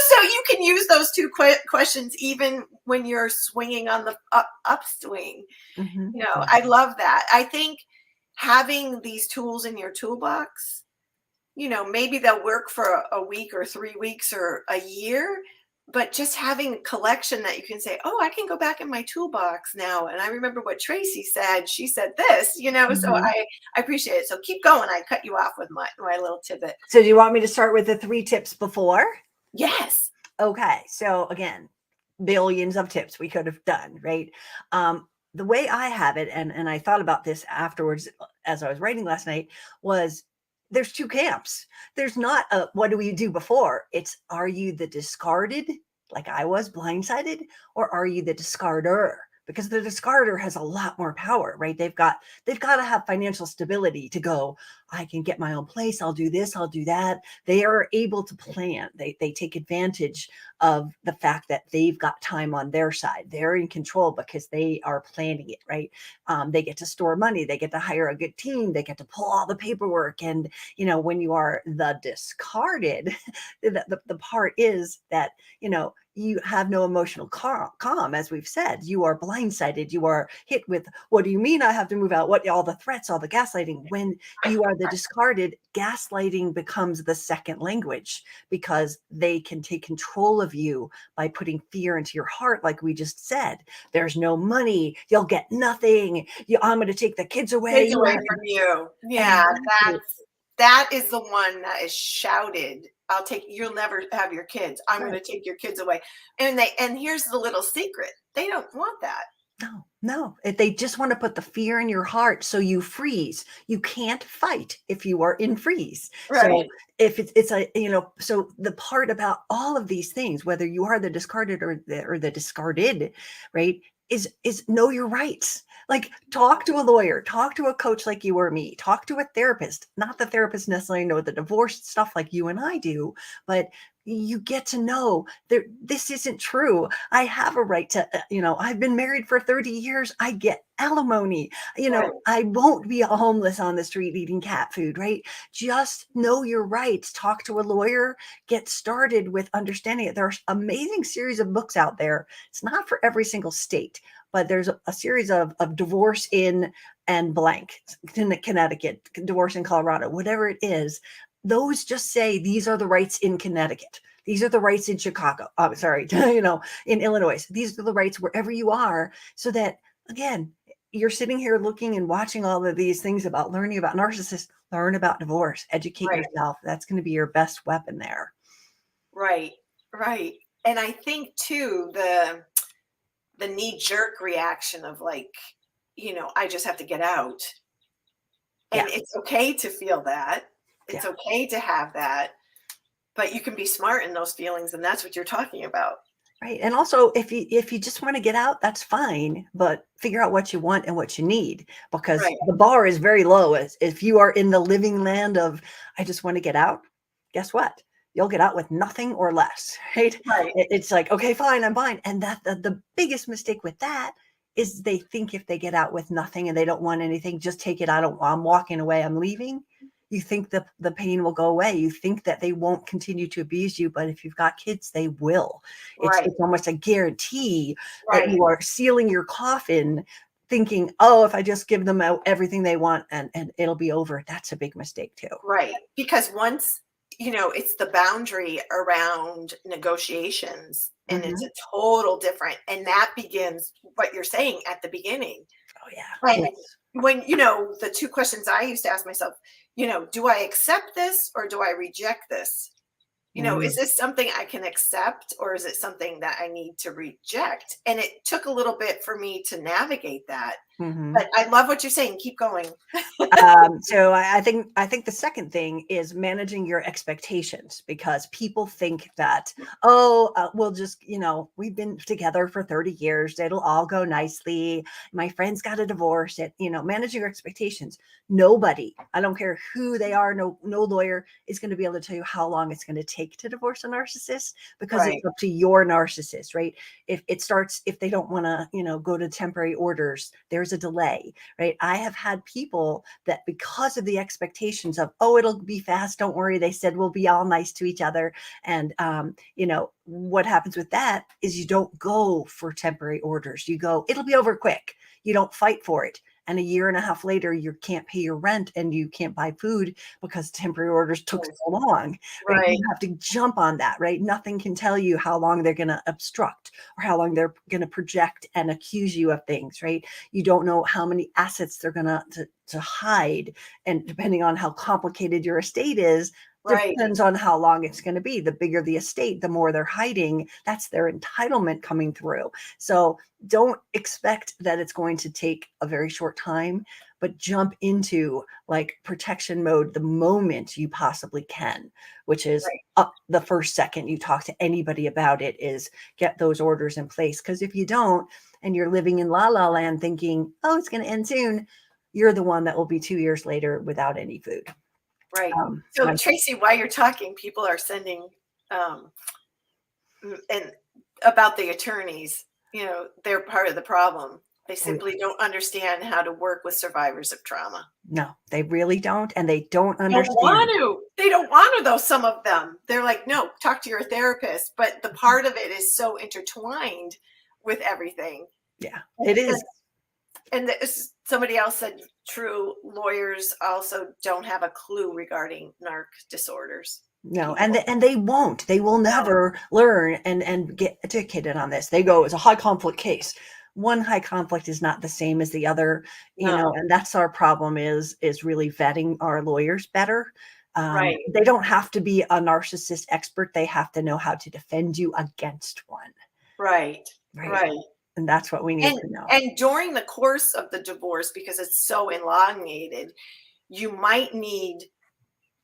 so you can use those two questions even when you're swinging on the upswing. I love that. I think having these tools in your toolbox, maybe they'll work for a week or 3 weeks or a year, but just having a collection that you can say, oh, I can go back in my toolbox now. And I remember what Tracy said. She said this, so I appreciate it. So keep going. I cut you off with my little tidbit. So do you want me to start with the 3 tips before? Yes. Okay. So again, billions of tips we could have done, right? The way I have it, and I thought about this afterwards as I was writing last night, was there's 2 camps. There's not a, what do we do before? It's, are you the discarded, like I was, blindsided, or are you the discarder? Because the discarder has a lot more power, right? They've got to have financial stability to go, I can get my own place. I'll do this. I'll do that. They are able to plan. They take advantage of the fact that they've got time on their side. They're in control because they are planning it, right? They get to store money. They get to hire a good team. They get to pull all the paperwork. And, when you are the discarded, the part is that, you have no emotional calm, as we've said. You are blindsided. You are hit with, what do you mean I have to move out? What, all the threats, all the gaslighting. When you are the discarded, gaslighting becomes the second language, because they can take control of you by putting fear into your heart. Like we just said, there's no money. You'll get nothing. I'm going to take the kids away. Kids away from you. Yeah, that is the one that is shouted. You'll never have your kids. I'm going to take your kids away. And here's the little secret. They don't want that. No. If they just want to put the fear in your heart, so you freeze. You can't fight if you are in freeze. Right. So if it's a, so the part about all of these things, whether you are the discarded or the discarded, right, is know your rights. Like, talk to a lawyer, talk to a coach like you or me, talk to a therapist. Not the therapist necessarily know the divorce stuff like you and I do, but you get to know that this isn't true. I have a right to, I've been married for 30 years. I get alimony. Right. I won't be homeless on the street eating cat food, right? Just know your rights. Talk to a lawyer. Get started with understanding it. There's an amazing series of books out there. It's not for every single state, but there's a series of divorce in and blank, Connecticut, divorce in Colorado, whatever it is. Those just say, these are the rights in Connecticut. These are the rights in Chicago. In Illinois. These are the rights wherever you are. So that, again, you're sitting here looking and watching all of these things about learning about narcissists, learn about divorce, educate yourself. That's going to be your best weapon there. Right. And I think too, the knee-jerk reaction of like, I just have to get out. And it's okay to feel that. It's okay to have that, but you can be smart in those feelings. And that's what you're talking about. Right. And also if you just want to get out, that's fine, but figure out what you want and what you need, because Right. the bar is very low. As if you are in the living land of I just want to get out, guess what? You'll get out with nothing or less, right? Right. It's like, okay, fine, I'm fine. And that the biggest mistake with that is they think if they get out with nothing and they don't want anything, just take it. I'm walking away, I'm leaving. You think the pain will go away. You think that they won't continue to abuse you, but if you've got kids, they will. Right. It's almost a guarantee that Right. you are sealing your coffin thinking, oh, if I just give them everything they want and it'll be over. That's a big mistake too. Right. Because once, it's the boundary around negotiations, and it's a total different, and that begins what you're saying at the beginning. Oh yeah. And when, the two questions I used to ask myself, do I accept this or do I reject this? Is this something I can accept or is it something that I need to reject? And it took a little bit for me to navigate that. But I love what you're saying. Keep going. So I think the second thing is managing your expectations, because people think that, we'll just, we've been together for 30 years. It'll all go nicely. My friend's got a divorce. Managing your expectations. Nobody, I don't care who they are, no lawyer is going to be able to tell you how long it's going to take to divorce a narcissist, because Right. it's up to your narcissist, right? If they don't want to, go to temporary orders, there's a delay, right? I have had people that, because of the expectations of, it'll be fast, don't worry, they said we'll be all nice to each other. And, what happens with that is you don't go for temporary orders. You go, it'll be over quick. You don't fight for it. And a year and a half later, you can't pay your rent and you can't buy food because temporary orders took so long. Right? Right. You have to jump on that, right? Nothing can tell you how long they're going to obstruct or how long they're going to project and accuse you of things, right? You don't know how many assets they're going to hide. And depending on how complicated your estate is, Right. depends on how long it's going to be. The bigger the estate, the more they're hiding. That's their entitlement coming through. So don't expect that it's going to take a very short time, but jump into like protection mode the moment you possibly can, which is up the first second you talk to anybody about it, is get those orders in place. Because if you don't, and you're living in la la land thinking, it's going to end soon, you're the one that will be 2 years later without any food. Right. So Tracy, while you're talking, people are sending and about the attorneys, they're part of the problem. They simply don't understand how to work with survivors of trauma. No, they really don't. And they don't They understand. don't want to, though. Some of them, they're like, no, talk to your therapist. But the part of it is so intertwined with everything. Yeah, it is. And somebody else said, true lawyers also don't have a clue regarding narc disorders. No, and they won't. They will never learn and get educated on this. They go, it's a high conflict case. One high conflict is not the same as the other, and that's our problem is really vetting our lawyers better. Right. They don't have to be a narcissist expert. They have to know how to defend you against one. Right. And that's what we need to know. And during the course of the divorce, because it's so elongated, you might need,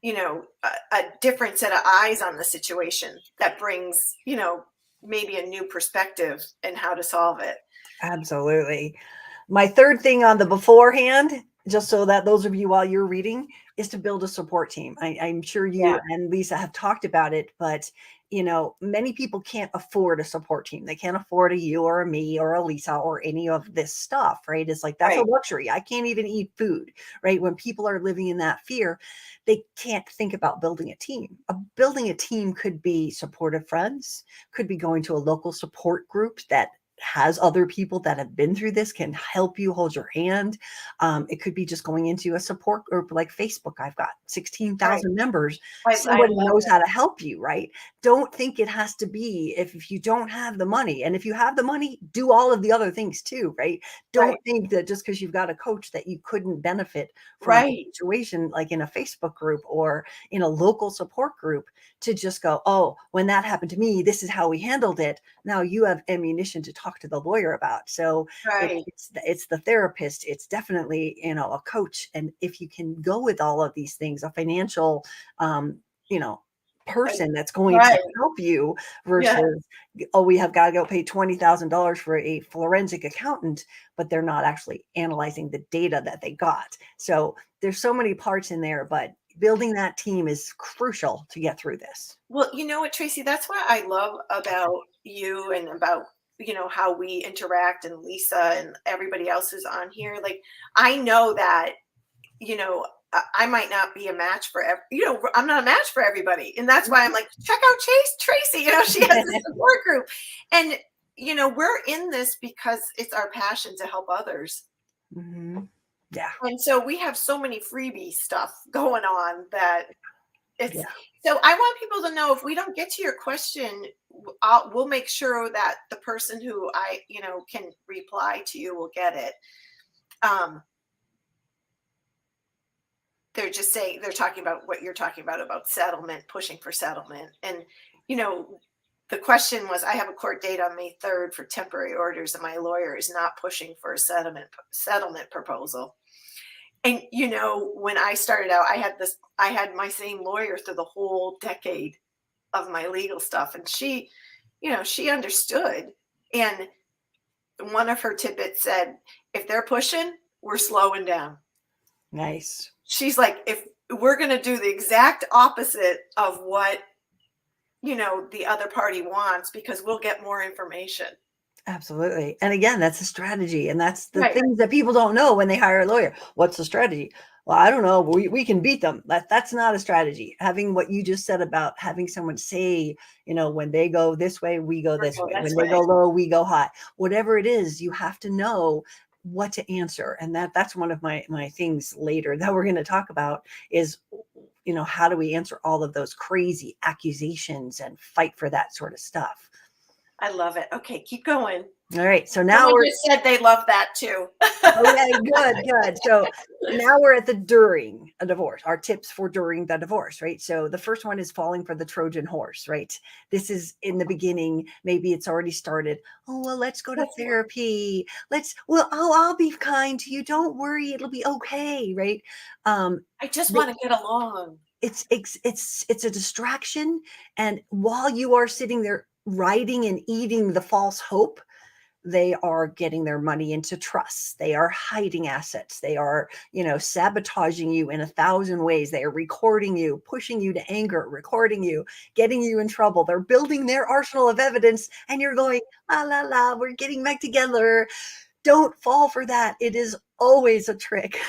a different set of eyes on the situation that brings, maybe a new perspective and how to solve it. Absolutely. My third thing on the beforehand, just so that those of you while you're reading, is to build a support team. I'm sure you and Lisa have talked about it, but many people can't afford a support team. They can't afford a you or a me or a Lisa or any of this stuff, right? It's like, that's a luxury. I can't even eat food, right? When people are living in that fear, they can't think about building a team. Building a team could be supportive friends, could be going to a local support group that has other people that have been through this, can help you, hold your hand. It could be just going into a support group like Facebook. I've got 16,000 members. Somebody knows how to help you, right? Don't think it has to be if you don't have the money. And if you have the money, do all of the other things too, right? Don't think that just because you've got a coach that you couldn't benefit from a situation like in a Facebook group or in a local support group, to just go, when that happened to me, this is how we handled it. Now you have ammunition to talk to the lawyer about. So it's the therapist. It's definitely, a coach. And if you can go with all of these things, a financial, person that's going Right. to help you Yeah. versus, oh, we have got to go pay $20,000 for a forensic accountant, but they're not actually analyzing the data that they got. So there's so many parts in there, but building that team is crucial to get through this. Well, you know what, Tracy, that's what I love about you and about, how we interact, and Lisa and everybody else who's on here. Like, I know that, I might not be a match for I'm not a match for everybody. And that's why I'm like, check out Tracy, she has a support group. And, we're in this because it's our passion to help others. Mm-hmm. Yeah. And so we have so many freebie stuff going on that it's, Yeah. so I want people to know, if we don't get to your question, we'll make sure that the person who I, can reply to you will get it. They're just saying, they're talking about what you're talking about settlement, pushing for settlement. And, the question was, I have a court date on May 3rd for temporary orders, and my lawyer is not pushing for a settlement proposal. And, when I started out, I had my same lawyer through the whole decade of my legal stuff. And she, she understood. And one of her tidbits said, if they're pushing, we're slowing down. Nice. She's like, if we're going to do the exact opposite of what, the other party wants, because we'll get more information. Absolutely. And again, that's a strategy. And that's the Right. things that people don't know when they hire a lawyer. What's the strategy? Well, I don't know. We can beat them. That's not a strategy. Having what you just said about having someone say, when they go this way, we go this way. When they go low, we go high. Whatever it is, you have to know what to answer. And that's one of my things later that we're going to talk about is, how do we answer all of those crazy accusations and fight for that sort of stuff? I love it. Okay, keep going. All right. So now we just said they love that too. Okay, good. So now we're at the during a divorce, our tips for during the divorce, right? So the first one is falling for the Trojan horse, right? This is in the beginning. Maybe it's already started. Oh, well, let's go to therapy. I'll be kind to you. Don't worry. It'll be okay. Right. I just want to get along. It's a distraction. And while you are sitting there writing and eating the false hope, they are getting their money into trusts. They are hiding assets. They are, sabotaging you in 1,000 ways. They are recording you, pushing you to anger, recording you, getting you in trouble. They're building their arsenal of evidence, and you're going, la, la, la, we're getting back together. Don't fall for that. It is always a trick.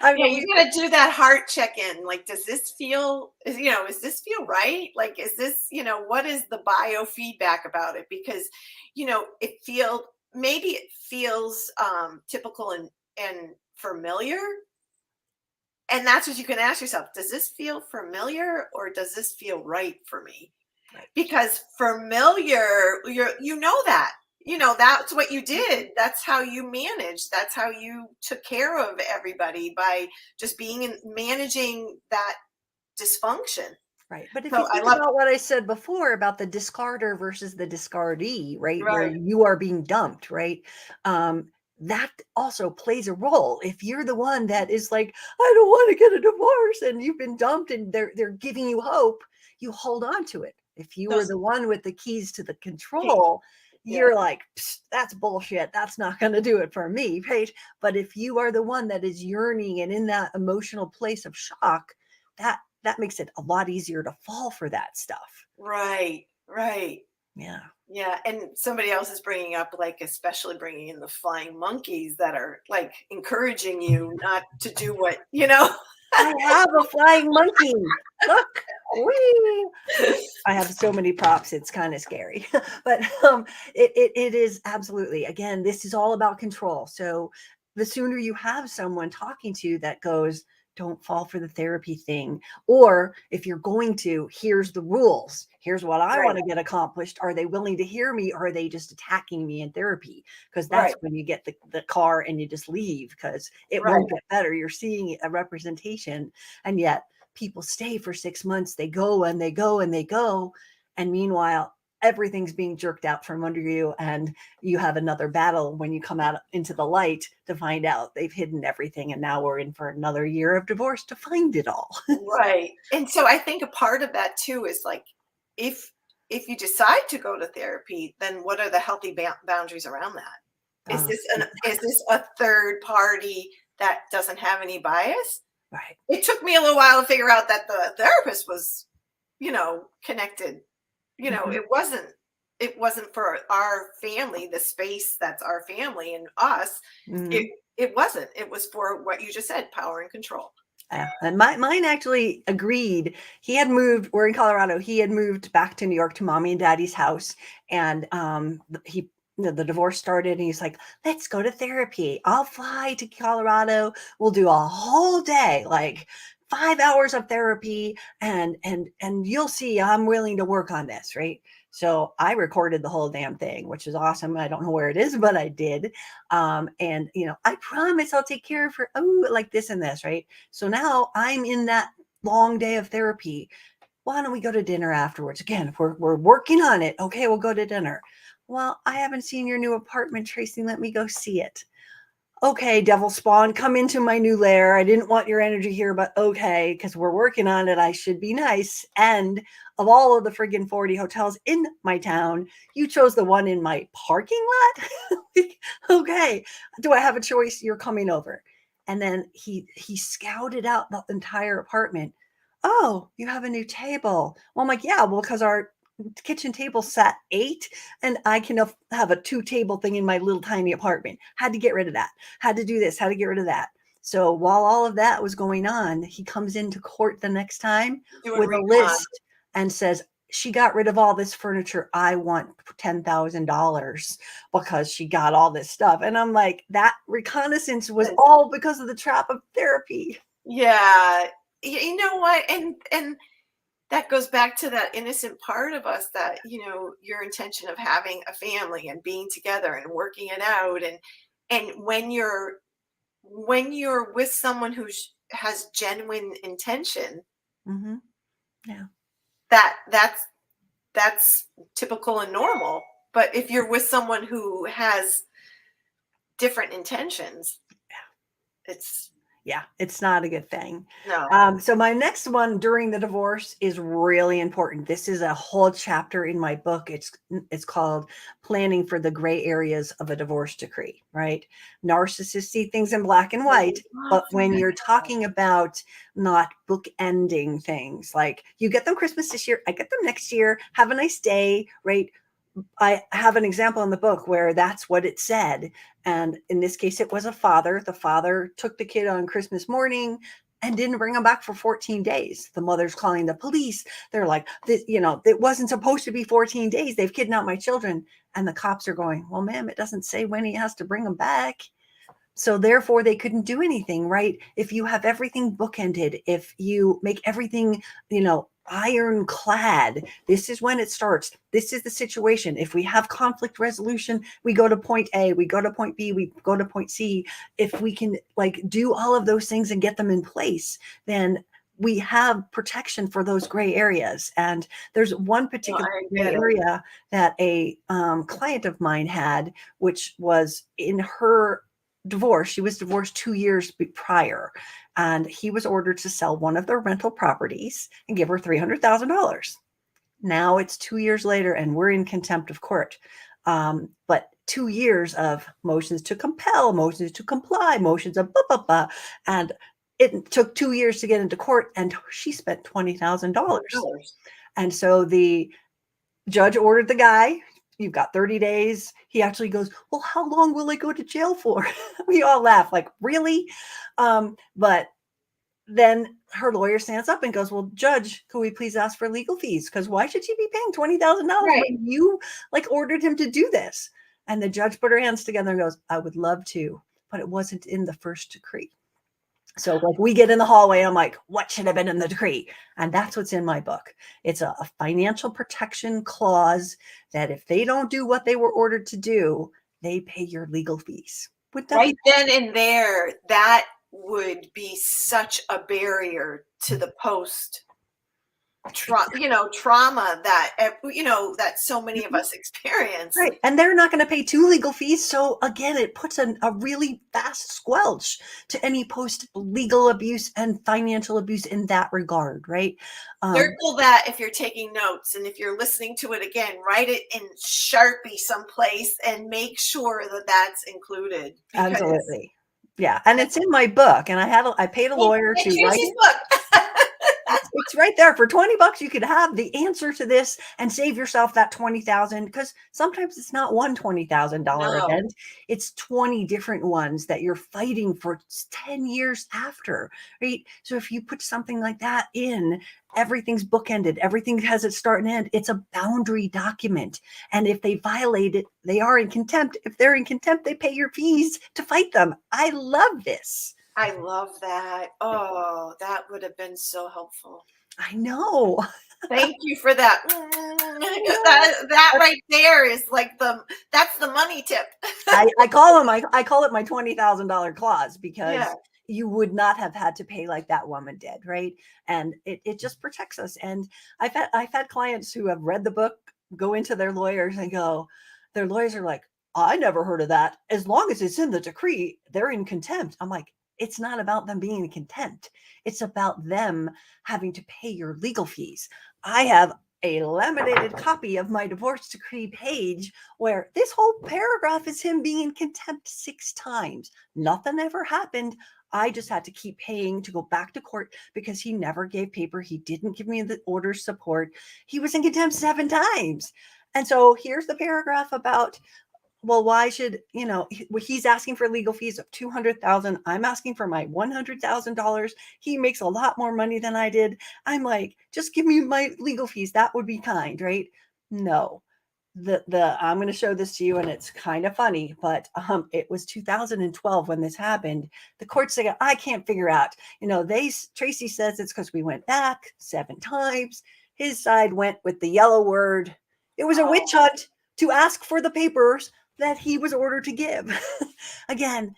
You gotta do that heart check-in. Like, does this feel, is this feel right? Like, is this, what is the biofeedback about it? Because, maybe it feels typical and familiar. And that's what you can ask yourself. Does this feel familiar, or does this feel right for me? Right. Because familiar, that. That's what you did. That's how you managed. That's how you took care of everybody, by just being and managing that dysfunction. Right. But if you think about what I said before about the discarder versus the discardee, right? Where you are being dumped, right? That also plays a role. If you're the one that is like, I don't want to get a divorce, and you've been dumped and they're giving you hope, you hold on to it. If you were the one with the keys to the control, you're like, that's bullshit. That's not going to do it for me, right? But if you are the one that is yearning and in that emotional place of shock, that makes it a lot easier to fall for that stuff. Right. Yeah. Yeah. And somebody else is bringing up, like, especially bringing in the flying monkeys that are like encouraging you not to do what, I have a flying monkey. Look. Whee! I have so many props. It's kind of scary, but it is absolutely, again, this is all about control. So the sooner you have someone talking to you that goes, don't fall for the therapy thing. Or if you're going to, here's the rules. Here's what I want to get accomplished. Are they willing to hear me? Or are they just attacking me in therapy? Because that's when you get the car and you just leave, because it won't get better. You're seeing a representation. And yet people stay for 6 months. They go and they go and they go. And meanwhile, everything's being jerked out from under you, and you have another battle when you come out into the light to find out they've hidden everything, and now we're in for another year of divorce to find it all. Right. And so I think a part of that too is like, if you decide to go to therapy, then what are the healthy boundaries around that? Is this a third party that doesn't have any bias? Right. It took me a little while to figure out that the therapist was, connected. It wasn't for our family, the space that's our family and us. It wasn't. It was for what you just said, power and control. And mine actually agreed. He had moved. We're in Colorado. He had moved back to New York to mommy and daddy's house, and the divorce started, and he's like, "Let's go to therapy. I'll fly to Colorado. We'll do a whole day, like 5 hours of therapy, and you'll see I'm willing to work on this." Right. So I recorded the whole damn thing, which is awesome. I don't know where it is, but I did. And I promise I'll take care of her. Oh, like this and this. Right. So now I'm in that long day of therapy. Why don't we go to dinner afterwards? Again, we're working on it. Okay, we'll go to dinner. Well, I haven't seen your new apartment, Tracy. Let me go see it. Okay, devil spawn, come into my new lair. I didn't want your energy here, but okay, because we're working on it. I should be nice. And of all of the friggin' 40 hotels in my town, you chose the one in my parking lot? Okay, do I have a choice? You're coming over. And then he scouted out the entire apartment. Oh, you have a new table. Well, I'm like, yeah, well, because our kitchen table sat 8, and I can have a 2-table thing in my little tiny apartment. Had to get rid of that. Had to do this. Had to get rid of that. So while all of that was going on, he comes into court the next time with a list and says, she got rid of all this furniture. I want $10,000 because she got all this stuff. And I'm like, that reconnaissance was all because of the trap of therapy. Yeah. You know what? And that goes back to that innocent part of us that, your intention of having a family and being together and working it out. And when you're with someone who has genuine intention, yeah, that's typical and normal. But if you're with someone who has different intentions, it's not a good thing. No. So my next one during the divorce is really important. This is a whole chapter in my book. It's called Planning for the Gray Areas of a Divorce Decree, right? Narcissists see things in black and white, but when you're talking about not bookending things, like you get them Christmas this year, I get them next year, have a nice day, right? I have an example in the book where that's what it said. And in this case, it was a father. The father took the kid on Christmas morning and didn't bring him back for 14 days. The mother's calling the police. They're like, it wasn't supposed to be 14 days. They've kidnapped my children. And the cops are going, well, ma'am, it doesn't say when he has to bring them back. So therefore, they couldn't do anything, right? If you have everything bookended, if you make everything, ironclad, this is when it starts. This is the situation. If we have conflict resolution, we go to point A, we go to point B, we go to point C. If we can do all of those things and get them in place, then we have protection for those gray areas. And there's one particular gray area that a client of mine had, which was in her divorce. She was divorced 2 years prior, and he was ordered to sell one of their rental properties and give her $300,000. Now it's 2 years later, and we're in contempt of court. But 2 years of motions to compel, motions to comply, motions of blah, blah, blah. And it took 2 years to get into court, and she spent $20,000. And so the judge ordered the guy, you've got 30 days. He actually goes, well, how long will I go to jail for? We all laugh like, really? But then her lawyer stands up and goes, well, judge, could we please ask for legal fees? Because why should she be paying $20,000 when you ordered him to do this? And the judge put her hands together and goes, I would love to, but it wasn't in the first decree. So we get in the hallway and I'm like, what should have been in the decree? And that's what's in my book. It's a financial protection clause that if they don't do what they were ordered to do, they pay your legal fees. Right then and there, that would be such a barrier to the post trauma that, that so many of us experience. Right. And they're not going to pay 2 legal fees. So again, it puts a really fast squelch to any post-legal abuse and financial abuse in that regard, right? Circle that if you're taking notes, and if you're listening to it again, write it in Sharpie someplace and make sure that that's included. Absolutely. Yeah. And it's in my book, and I paid a lawyer to write it. Book. It's right there for $20. You could have the answer to this and save yourself that $20,000, because sometimes it's not one $20,000 event. It's 20 different ones that you're fighting for 10 years after, right? So if you put something like that in, everything's bookended. Everything has its start and end. It's a boundary document. And if they violate it, they are in contempt. If they're in contempt, they pay your fees to fight them. I love this. I love that. Oh, that would have been so helpful. I know. Thank you for that. That right there is like that's the money tip. I call it my $20,000 clause, because you would not have had to pay like that woman did, right? And it just protects us. And I've had clients who have read the book go into their lawyers and their lawyers are like, I never heard of that. As long as it's in the decree, they're in contempt. I'm like, it's not about them being in contempt. It's about them having to pay your legal fees. I have a laminated copy of my divorce decree page where this whole paragraph is him being in contempt 6 times. Nothing ever happened. I just had to keep paying to go back to court because he never gave paper. He didn't give me the order support. He was in contempt 7 times. And so here's the paragraph about, well, why should, he's asking for legal fees of $200,000. I'm asking for my $100,000. He makes a lot more money than I did. I'm like, just give me my legal fees. That would be kind, right? No, I'm going to show this to you, and it's kind of funny, but it was 2012 when this happened. The court said, I can't figure out, Tracy says it's because we went back 7 times. His side went with the yellow word. It was a witch hunt to ask for the papers that he was ordered to give. Again,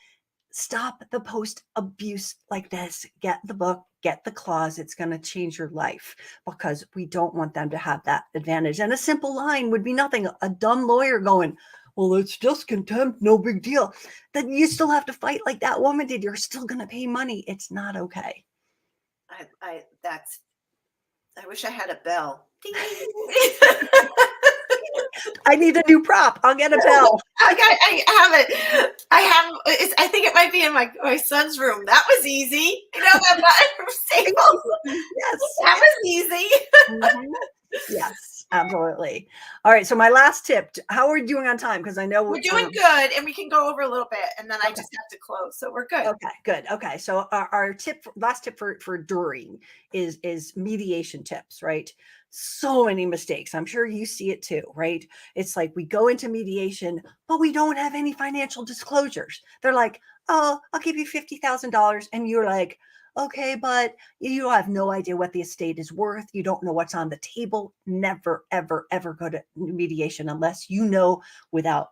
stop the post abuse like this. Get the book, get the clause. It's going to change your life, because we don't want them to have that advantage. And a simple line would be nothing. A dumb lawyer going, well, it's just contempt, no big deal. Then you still have to fight like that woman did. You're still going to pay money. It's not okay. I wish I had a bell. Ding, ding, ding. I need a new prop. I'll get a bell. I have it. I think it might be in my son's room. That was easy. That button from Staples. Yes. That was easy. Mm-hmm. Yes, absolutely. All right. So my last tip, how are we doing on time? Because I know we're doing good, and we can go over a little bit, and then I just have to close. So we're good. Okay, good. Okay. So our last tip for during is mediation tips, right? So many mistakes. I'm sure you see it too, right? It's like we go into mediation, but we don't have any financial disclosures. They're like, oh, I'll give you $50,000. And you're like, okay, but you have no idea what the estate is worth. You don't know what's on the table. Never, ever, ever go to mediation unless you know without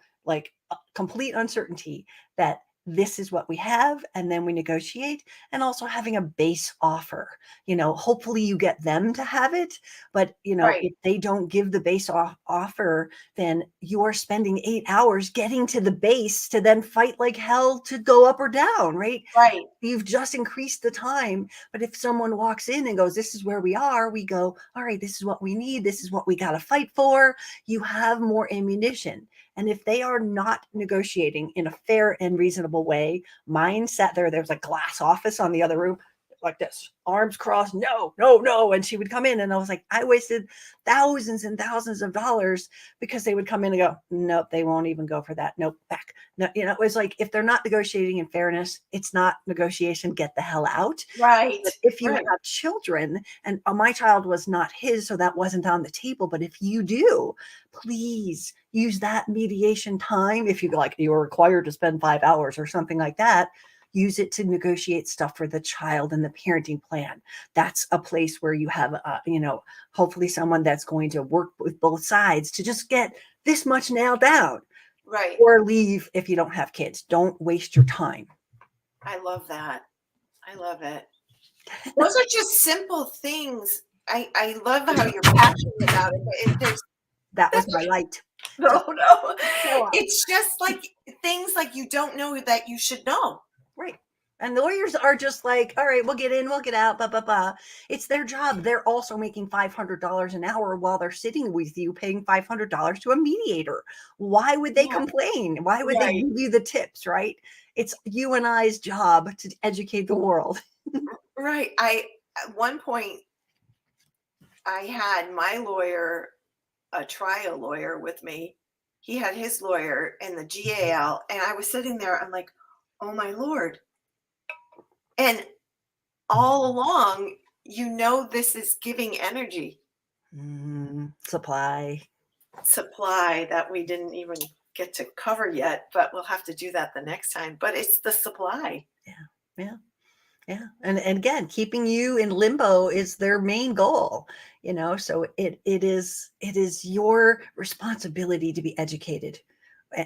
complete uncertainty that this is what we have, and then we negotiate. And also having a base offer, hopefully you get them to have it, but right. If they don't give the base offer, then you are spending 8 hours getting to the base to then fight like hell to go up or down, right? Right. You've just increased the time. But if someone walks in and goes, this is where we are, we go, all right, this is what we need. This is what we got to fight for. You have more ammunition. And if they are not negotiating in a fair and reasonable way, mine sat there. There was a glass office on the other room, like this, arms crossed. No, no, no. And she would come in, and I was like, I wasted thousands and thousands of dollars because they would come in and go, nope, they won't even go for that. Nope, back. No, it was like, if they're not negotiating in fairness, it's not negotiation. Get the hell out. Right. But if you have children, and my child was not his, so that wasn't on the table. But if you do, please use that mediation time. If you are required to spend 5 hours or something like that, use it to negotiate stuff for the child and the parenting plan. That's a place where you have, hopefully someone that's going to work with both sides to just get this much nailed down. Right. Or leave if you don't have kids. Don't waste your time. I love that. I love it. Those are just simple things. I love how you're passionate about it, but there's That was my light. no. Show up. It's just like things like you don't know that you should know. Right. And the lawyers are just like, all right, we'll get in, we'll get out, blah, blah, blah. It's their job. They're also making $500 an hour while they're sitting with you, paying $500 to a mediator. Why would they complain? Why would they give you the tips, right? It's you and I's job to educate the world. Right. At one point, I had my lawyer, a trial lawyer with me. He had his lawyer in the GAL, and I was sitting there. I'm like, oh my Lord. And all along, this is giving energy. Supply That we didn't even get to cover yet, but we'll have to do that the next time. But it's the supply. Yeah. And again, keeping you in limbo is their main goal, so it is your responsibility to be educated.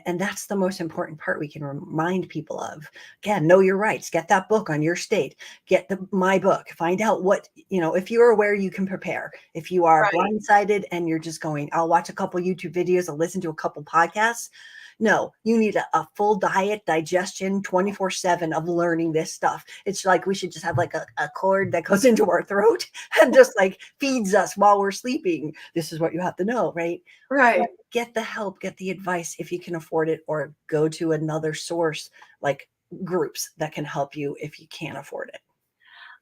And that's the most important part we can remind people of. Again, know your rights, get that book on your state, get my book, find out what, if you're aware, you can prepare. If you are blindsided and you're just going, I'll watch a couple YouTube videos, I'll listen to a couple podcasts. No, you need a full diet, digestion, 24/7 of learning this stuff. It's like we should just have like a cord that goes into our throat and just like feeds us while we're sleeping. This is what you have to know, right? Right. But get the help, get the advice if you can afford it, or go to another source like groups that can help you if you can't afford it.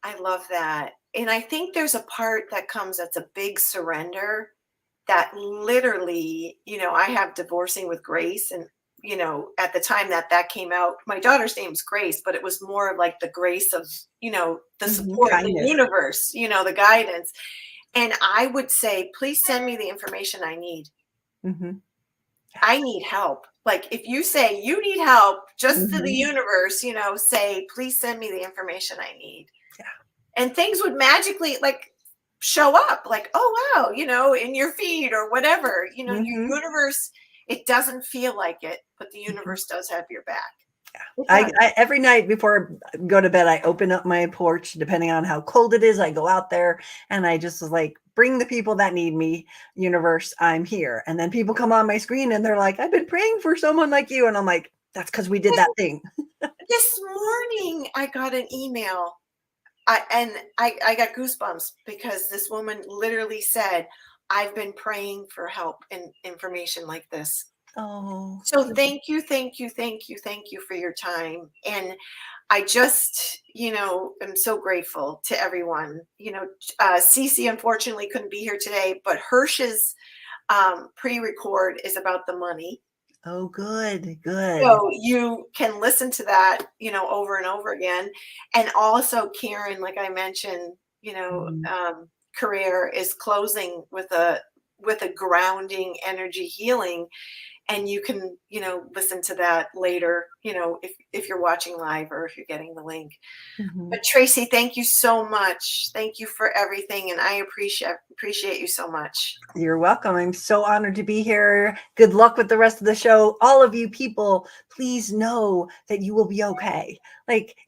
I love that. And I think there's a part that comes that's a big surrender. That literally, I have Divorcing with Grace. And, at the time that came out, my daughter's name's Grace, but it was more of like the grace of, the support of the universe, the guidance. And I would say, please send me the information I need. Mm-hmm. I need help. Like if you say you need help, just to the universe, say, please send me the information I need. Yeah. And things would magically show up like, oh, wow, in your feed or whatever, your universe, it doesn't feel like it, but the universe does have your back. Yeah. I every night before I go to bed, I open up my porch, depending on how cold it is. I go out there and I just bring the people that need me, universe, I'm here. And then people come on my screen and they're like, I've been praying for someone like you. And I'm like, that's because we did that thing. This morning I got an email. I got goosebumps because this woman literally said, I've been praying for help and information like this. Oh, so thank you for your time. And I just, am so grateful to everyone. Cece unfortunately couldn't be here today, but Hirsch's pre-record is about the money. Oh, good. So you can listen to that, over and over again. And also Karen, like I mentioned, Corriea is closing with a grounding energy healing. And you can, listen to that later, if you're watching live or if you're getting the link. But Tracy, thank you so much. Thank you for everything. And I appreciate you so much. You're welcome. I'm so honored to be here. Good luck with the rest of the show. All of you people, please know that you will be okay.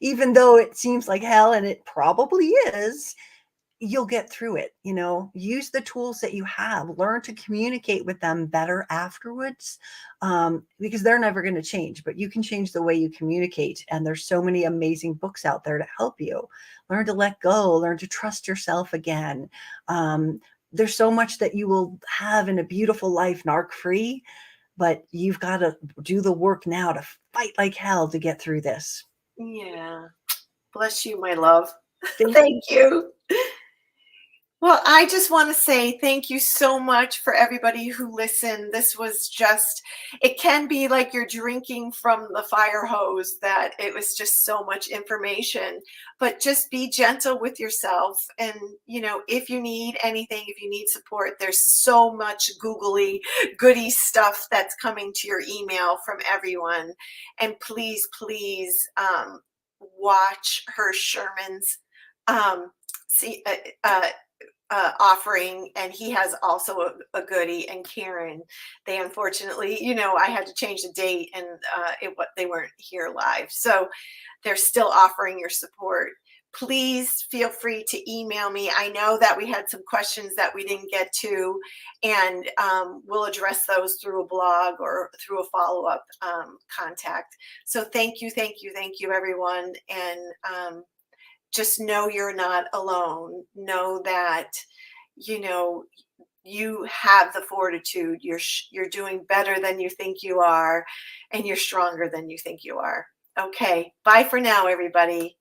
Even though it seems like hell, and it probably is, you'll get through it. Use the tools that you have, learn to communicate with them better afterwards, because they're never going to change, but you can change the way you communicate. And there's so many amazing books out there to help you learn to let go, learn to trust yourself again. There's so much that you will have in a beautiful life, narc free, but you've got to do the work now to fight like hell to get through this. Yeah. Bless you, my love. Thank you. Well, I just want to say thank you so much for everybody who listened. This was it can be like you're drinking from the fire hose, that it was just so much information, but just be gentle with yourself. And, if you need anything, if you need support, there's so much googly stuff that's coming to your email from everyone. And please, watch Sherman's offering, and he has also a goodie. And Karen, they unfortunately, I had to change the date, and they weren't here live, so they're still offering your support. please feel free to email me. I know that we had some questions that we didn't get to, and we'll address those through a blog or through a follow-up contact. So thank you, everyone. And just know you're not alone. Know that, you have the fortitude. You're doing better than you think you are, and you're stronger than you think you are. Okay, bye for now, everybody.